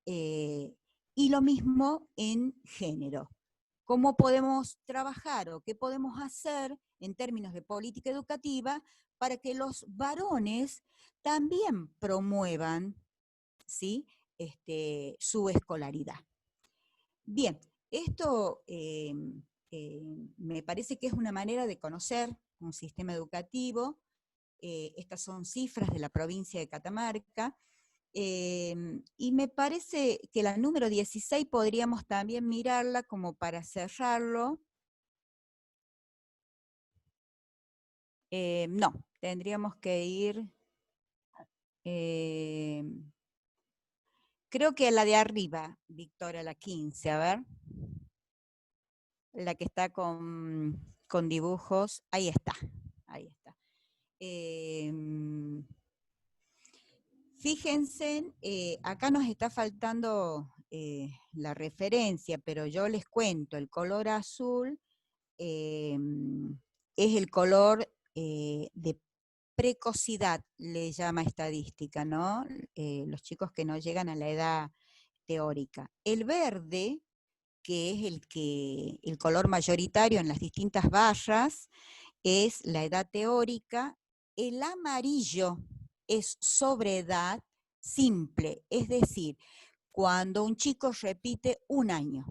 Y lo mismo en género. ¿Cómo podemos trabajar o qué podemos hacer en términos de política educativa para que los varones también promuevan, ¿sí?, su escolaridad? Bien, esto me parece que es una manera de conocer un sistema educativo. Estas son cifras de la provincia de Catamarca. Y me parece que la número 16 podríamos también mirarla como para cerrarlo. No, tendríamos que ir, creo que a la de arriba, Victoria, la 15, a ver. La que está con dibujos, ahí está, ahí está. Fíjense, acá nos está faltando la referencia, pero yo les cuento, el color azul es el color de precocidad, le llama estadística, ¿no? Los chicos que no llegan a la edad teórica. El verde, que es el color mayoritario en las distintas barras, es la edad teórica. El amarillo es sobreedad simple, es decir, cuando un chico repite un año.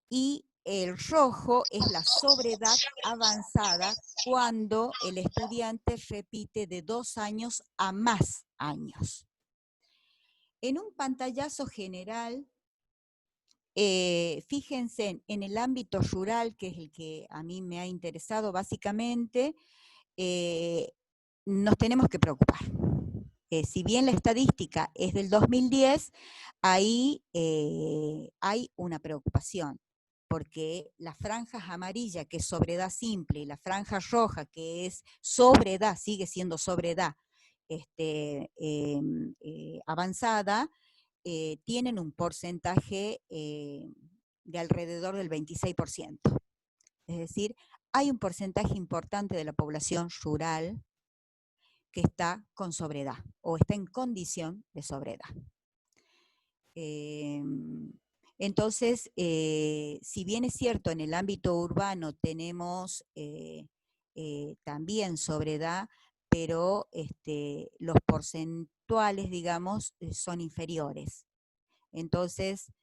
Y el rojo es la sobreedad avanzada, cuando el estudiante repite de 2 años a más años. En un pantallazo general, fíjense en el ámbito rural, que es el que a mí me ha interesado básicamente, nos tenemos que preocupar. Si bien la estadística es del 2010, ahí hay una preocupación, porque las franjas amarillas, que es sobreedad simple, y la franja roja, que es sobreedad, sigue siendo sobreedad avanzada, tienen un porcentaje de alrededor del 26%. Es decir, hay un porcentaje importante de la población rural que está con sobreedad o está en condición de sobreedad. Entonces, si bien es cierto, en el ámbito urbano tenemos también sobreedad, pero los porcentuales, digamos, son inferiores. Entonces,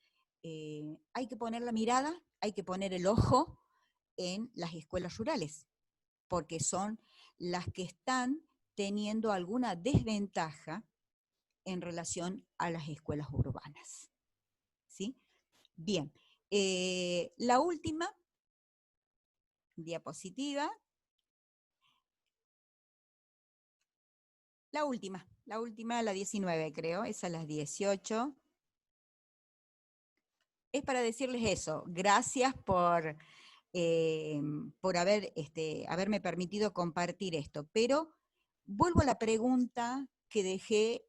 hay que poner la mirada, hay que poner el ojo en las escuelas rurales, porque son las que están teniendo alguna desventaja en relación a las escuelas urbanas. ¿Sí? Bien, la última diapositiva. La última, la 19 creo, esa es la 18. Es para decirles eso, gracias por haberme permitido compartir esto, pero vuelvo a la pregunta que dejé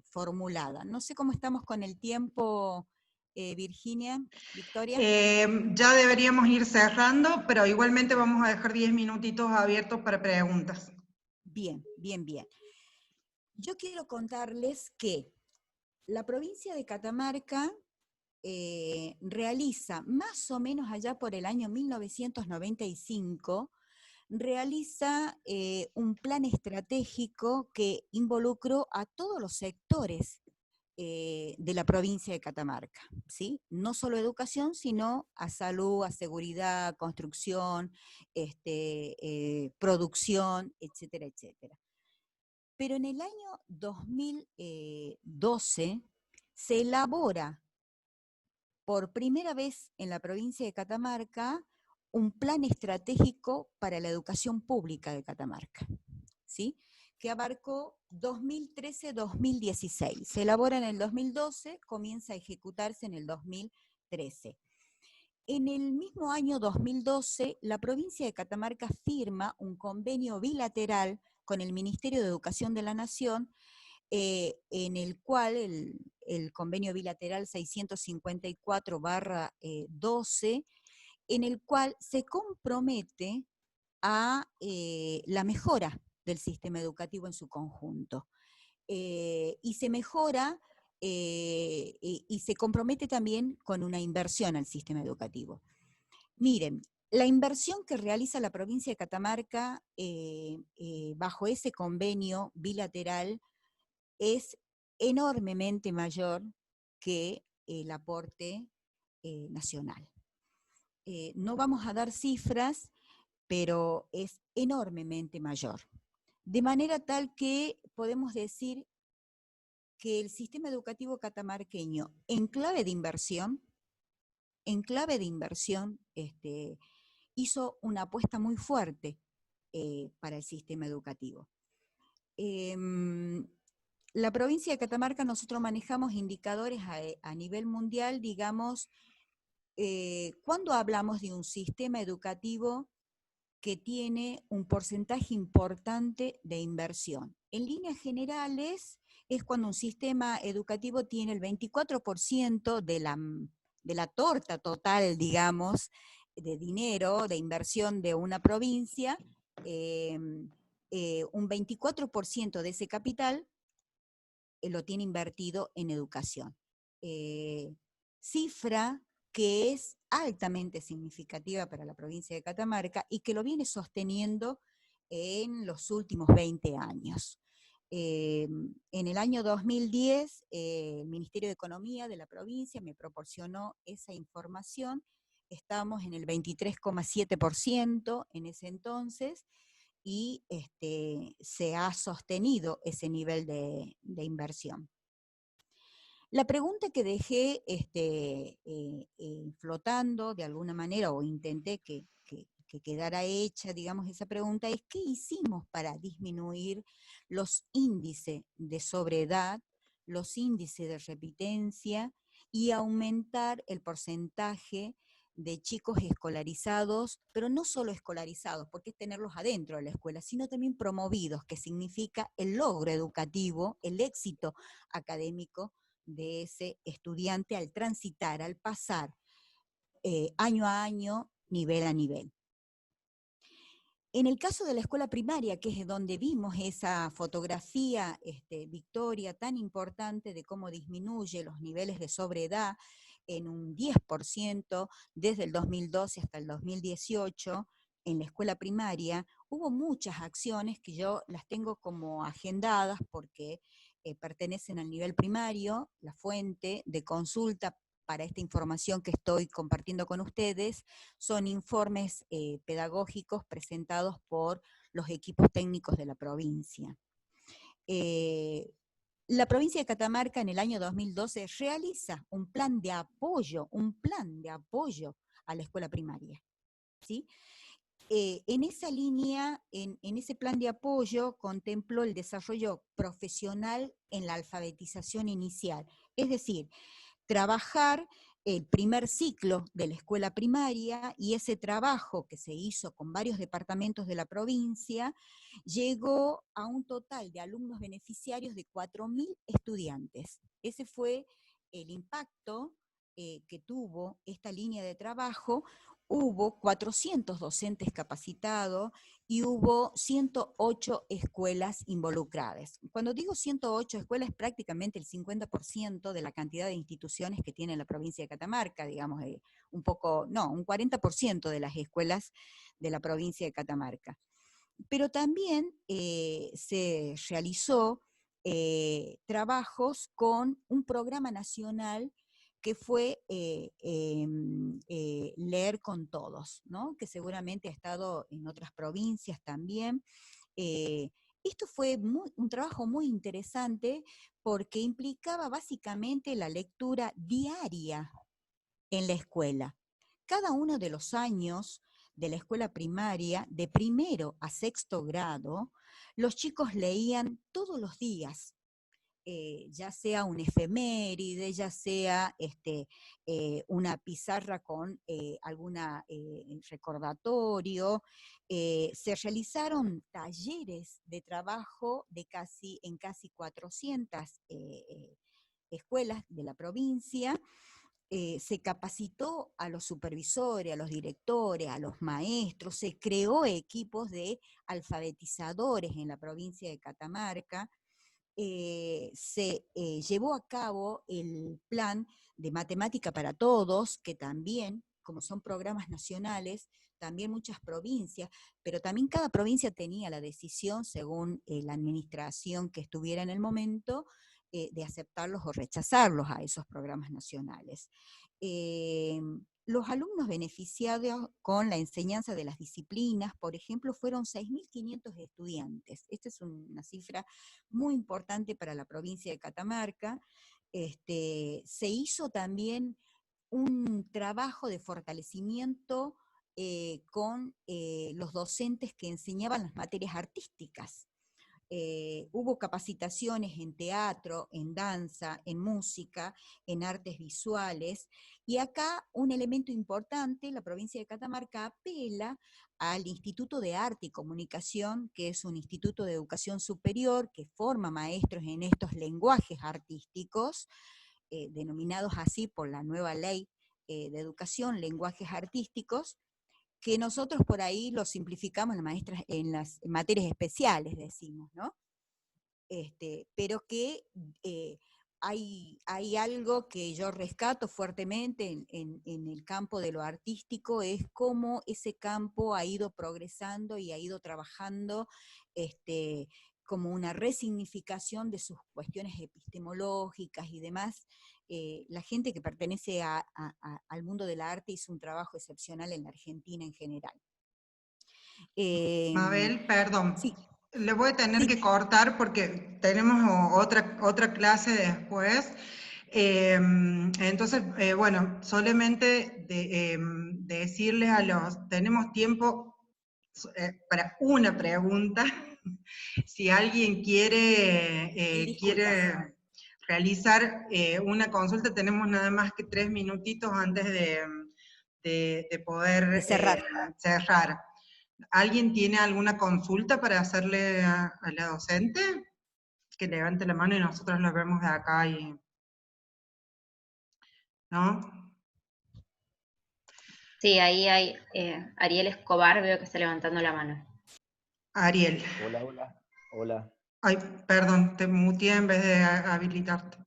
formulada. No sé cómo estamos con el tiempo, Virginia, Victoria. Ya deberíamos ir cerrando, pero igualmente vamos a dejar 10 minutitos abiertos para preguntas. Bien, bien, bien. Yo quiero contarles que la provincia de Catamarca realiza, más o menos allá por el año 1995, realiza un plan estratégico que involucró a todos los sectores de la provincia de Catamarca, ¿sí? No solo educación, sino a salud, a seguridad, construcción, producción, etcétera, etcétera. Pero en el año 2012 se elabora por primera vez en la provincia de Catamarca un plan estratégico para la educación pública de Catamarca, ¿sí? Que abarcó 2013-2016. Se elabora en el 2012, comienza a ejecutarse en el 2013. En el mismo año 2012, la provincia de Catamarca firma un convenio bilateral con el Ministerio de Educación de la Nación, en el cual el convenio bilateral 654/12, en el cual se compromete a la mejora del sistema educativo en su conjunto. Y se mejora y se compromete también con una inversión al sistema educativo. Miren, la inversión que realiza la provincia de Catamarca bajo ese convenio bilateral es enormemente mayor que el aporte nacional. No vamos a dar cifras, pero es enormemente mayor. De manera tal que podemos decir que el sistema educativo catamarqueño, en clave de inversión, hizo una apuesta muy fuerte para el sistema educativo. La provincia de Catamarca, nosotros manejamos indicadores a nivel mundial, digamos, cuando hablamos de un sistema educativo que tiene un porcentaje importante de inversión. En líneas generales, es cuando un sistema educativo tiene el 24% de la torta total, digamos, de dinero, de inversión de una provincia, un 24% de ese capital lo tiene invertido en educación. Cifra que es altamente significativa para la provincia de Catamarca y que lo viene sosteniendo en los últimos 20 años. En el año 2010, el Ministerio de Economía de la provincia me proporcionó esa información. Estábamos en el 23,7% en ese entonces, y se ha sostenido ese nivel de inversión. La pregunta que dejé flotando de alguna manera, o intenté que quedara hecha, digamos, esa pregunta, es ¿qué hicimos para disminuir los índices de sobreedad, los índices de repitencia y aumentar el porcentaje de chicos escolarizados, pero no solo escolarizados, porque es tenerlos adentro de la escuela, sino también promovidos, que significa el logro educativo, el éxito académico de ese estudiante al transitar, al pasar año a año, nivel a nivel? En el caso de la escuela primaria, que es donde vimos esa fotografía, Victoria, tan importante de cómo disminuye los niveles de sobreedad en un 10% desde el 2012 hasta el 2018, en la escuela primaria, hubo muchas acciones que yo las tengo como agendadas porque pertenecen al nivel primario. La fuente de consulta para esta información que estoy compartiendo con ustedes son informes pedagógicos presentados por los equipos técnicos de la provincia. La provincia de Catamarca en el año 2012 realiza un plan de apoyo a la escuela primaria, ¿sí? En esa línea, en ese plan de apoyo, contempló el desarrollo profesional en la alfabetización inicial, es decir, trabajar el primer ciclo de la escuela primaria, y ese trabajo que se hizo con varios departamentos de la provincia llegó a un total de alumnos beneficiarios de 4.000 estudiantes. Ese fue el impacto que tuvo esta línea de trabajo. Hubo 400 docentes capacitados y hubo 108 escuelas involucradas. Cuando digo 108 escuelas, es prácticamente el 50% de la cantidad de instituciones que tiene la provincia de Catamarca, digamos, un 40% de las escuelas de la provincia de Catamarca. Pero también se realizó trabajos con un programa nacional que fue Leer con Todos, ¿no? Que seguramente ha estado en otras provincias también. Esto fue un trabajo muy interesante porque implicaba básicamente la lectura diaria en la escuela. Cada uno de los años de la escuela primaria, de primero a sexto grado, los chicos leían todos los días, ya sea un efeméride, ya sea una pizarra con algún recordatorio. Se realizaron talleres de trabajo en casi 400 escuelas de la provincia. Se capacitó a los supervisores, a los directores, a los maestros, se creó equipos de alfabetizadores en la provincia de Catamarca. Se llevó a cabo el plan de Matemática para Todos, que también, como son programas nacionales, también muchas provincias, pero también cada provincia tenía la decisión, según la administración que estuviera en el momento, de aceptarlos o rechazarlos a esos programas nacionales. los alumnos beneficiados con la enseñanza de las disciplinas, por ejemplo, fueron 6.500 estudiantes. Esta es una cifra muy importante para la provincia de Catamarca. Se hizo también un trabajo de fortalecimiento con los docentes que enseñaban las materias artísticas. Hubo capacitaciones en teatro, en danza, en música, en artes visuales, y acá un elemento importante, la provincia de Catamarca apela al Instituto de Arte y Comunicación, que es un instituto de educación superior que forma maestros en estos lenguajes artísticos, denominados así por la nueva ley de educación, lenguajes artísticos, que nosotros por ahí lo simplificamos en las materias especiales, decimos, ¿no? Pero que hay algo que yo rescato fuertemente en el campo de lo artístico, es cómo ese campo ha ido progresando y ha ido trabajando como una resignificación de sus cuestiones epistemológicas y demás. La gente que pertenece al mundo del arte hizo un trabajo excepcional en la Argentina en general. Mabel, perdón, Sí, le voy a tener sí. que cortar porque tenemos otra clase después. Entonces, bueno, solamente decirles tenemos tiempo para una pregunta. Si alguien Mil disculpas. quiere realizar una consulta, tenemos nada más que 3 minutitos antes de poder De cerrar. cerrar. ¿Alguien tiene alguna consulta para hacerle a la docente? Que levante la mano y nosotros lo vemos de acá ¿no? Sí, ahí hay Ariel Escobar, veo que está levantando la mano. Ariel. Hola. Ay, perdón, te muteé en vez de habilitarte.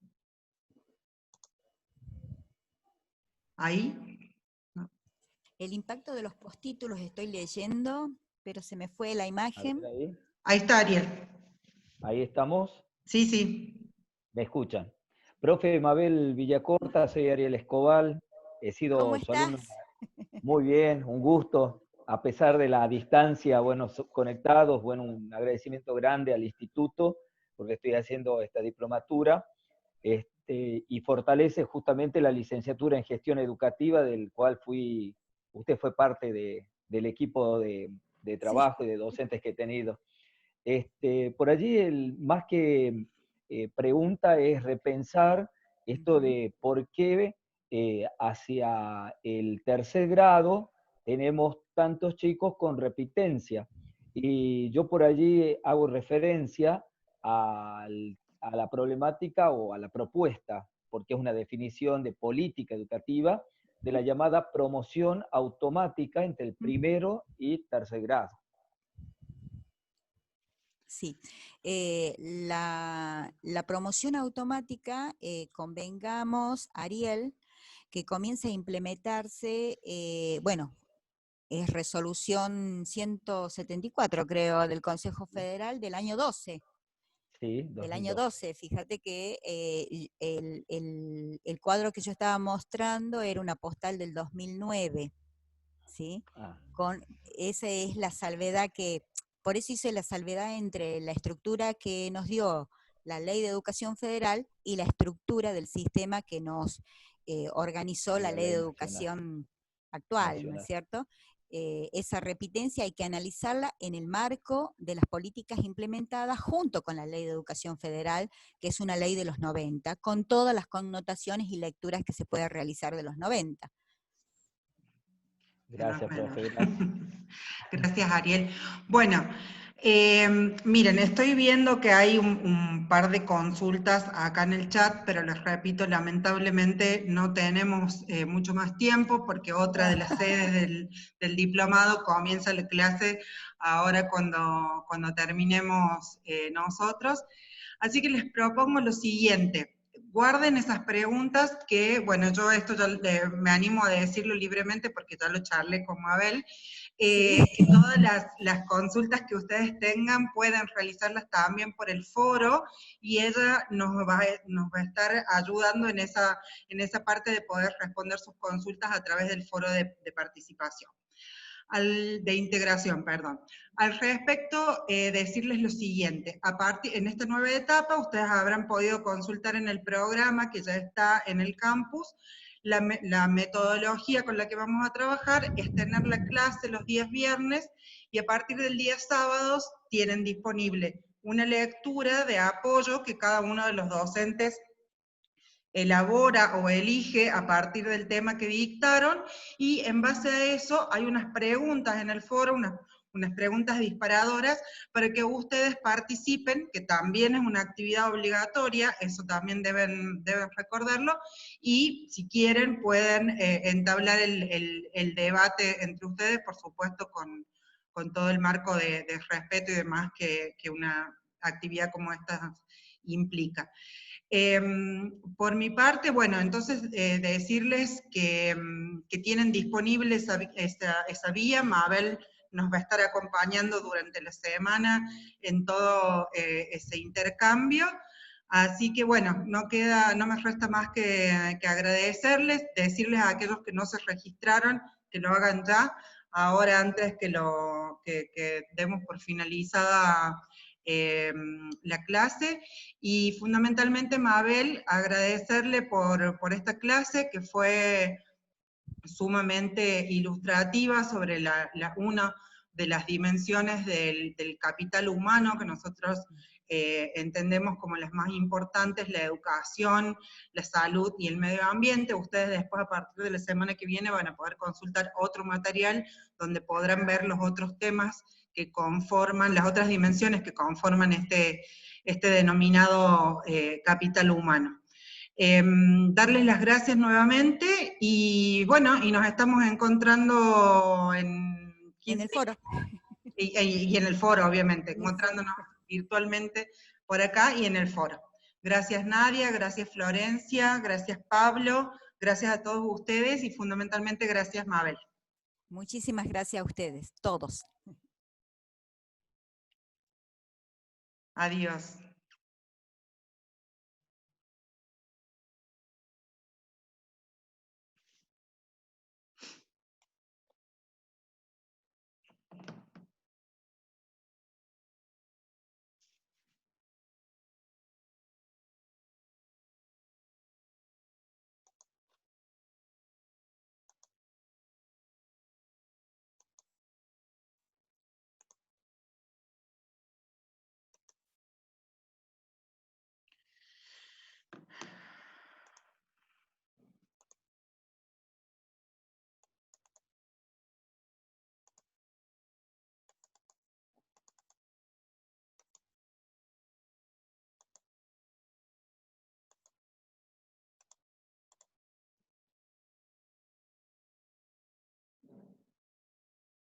¿Ahí? No. El impacto de los postítulos estoy leyendo, pero se me fue la imagen. A ver, ahí. Ahí está Ariel. Ahí estamos. Sí, sí. ¿Me escuchan? Profe Mabel Villacorta, soy Ariel Escobar. He ¿Cómo sido su estás? alumno. Muy bien, un gusto. A pesar de la distancia, bueno, conectados, bueno, un agradecimiento grande al instituto, porque estoy haciendo esta diplomatura, y fortalece justamente la licenciatura en gestión educativa, del cual usted fue parte del equipo de Sí. trabajo y de docentes que he tenido. Por allí, más que pregunta, es repensar esto de por qué hacia el tercer grado tenemos tantos chicos con repitencia. Y yo por allí hago referencia a la problemática o a la propuesta, porque es una definición de política educativa, de la llamada promoción automática entre el primero y tercer grado. Sí, la promoción automática, convengamos, Ariel, que comienza a implementarse, bueno, es resolución 174, creo, del Consejo Federal del año 12. Sí, Del año 2012. 12, fíjate que el cuadro que yo estaba mostrando era una postal del 2009, ¿sí? Esa es la salvedad por eso hice la salvedad entre la estructura que nos dio la Ley de Educación Federal y la estructura del sistema que nos organizó la Ley de Educación actual, ¿no es cierto? Esa repitencia hay que analizarla en el marco de las políticas implementadas junto con la Ley de Educación Federal, que es una ley de los 90, con todas las connotaciones y lecturas que se puede realizar de los 90. Gracias, profe. Gracias. Gracias, Ariel. Bueno, miren, estoy viendo que hay un par de consultas acá en el chat, pero les repito, lamentablemente no tenemos mucho más tiempo porque otra de las sedes del diplomado comienza la clase ahora cuando terminemos nosotros. Así que les propongo lo siguiente. guarden esas preguntas que, bueno, yo esto ya me animo a decirlo libremente porque ya lo charlé con Mabel, que todas las consultas que ustedes tengan pueden realizarlas también por el foro, y ella nos va a estar ayudando en esa parte de poder responder sus consultas a través del foro de participación. De integración, perdón. Al respecto, decirles lo siguiente, en esta nueva etapa ustedes habrán podido consultar en el programa que ya está en el campus, la metodología con la que vamos a trabajar es tener la clase los días viernes, y a partir del día sábados tienen disponible una lectura de apoyo que cada uno de los docentes elabora o elige a partir del tema que dictaron, y en base a eso hay unas preguntas en el foro, unas preguntas disparadoras para que ustedes participen, que también es una actividad obligatoria, eso también deben recordarlo, y si quieren pueden entablar el debate entre ustedes, por supuesto con todo el marco de respeto y demás que una actividad como esta implica. Por mi parte, bueno, entonces decirles que tienen disponible esa vía. Mabel nos va a estar acompañando durante la semana en todo ese intercambio. Así que bueno, no me resta más que agradecerles, decirles a aquellos que no se registraron que lo hagan ya, ahora antes que demos por finalizada la clase. Y fundamentalmente, Mabel, agradecerle por esta clase que fue sumamente ilustrativa sobre una de las dimensiones del capital humano que nosotros entendemos como las más importantes: la educación, la salud y el medio ambiente. Ustedes después, a partir de la semana que viene, van a poder consultar otro material donde podrán ver los otros temas que conforman, las otras dimensiones que conforman este denominado capital humano. Darles las gracias nuevamente, y bueno, y nos estamos encontrando en el foro. Y en el foro, obviamente, encontrándonos virtualmente por acá y en el foro. Gracias Nadia, gracias Florencia, gracias Pablo, gracias a todos ustedes, y fundamentalmente gracias Mabel. Muchísimas gracias a ustedes, todos. Adiós.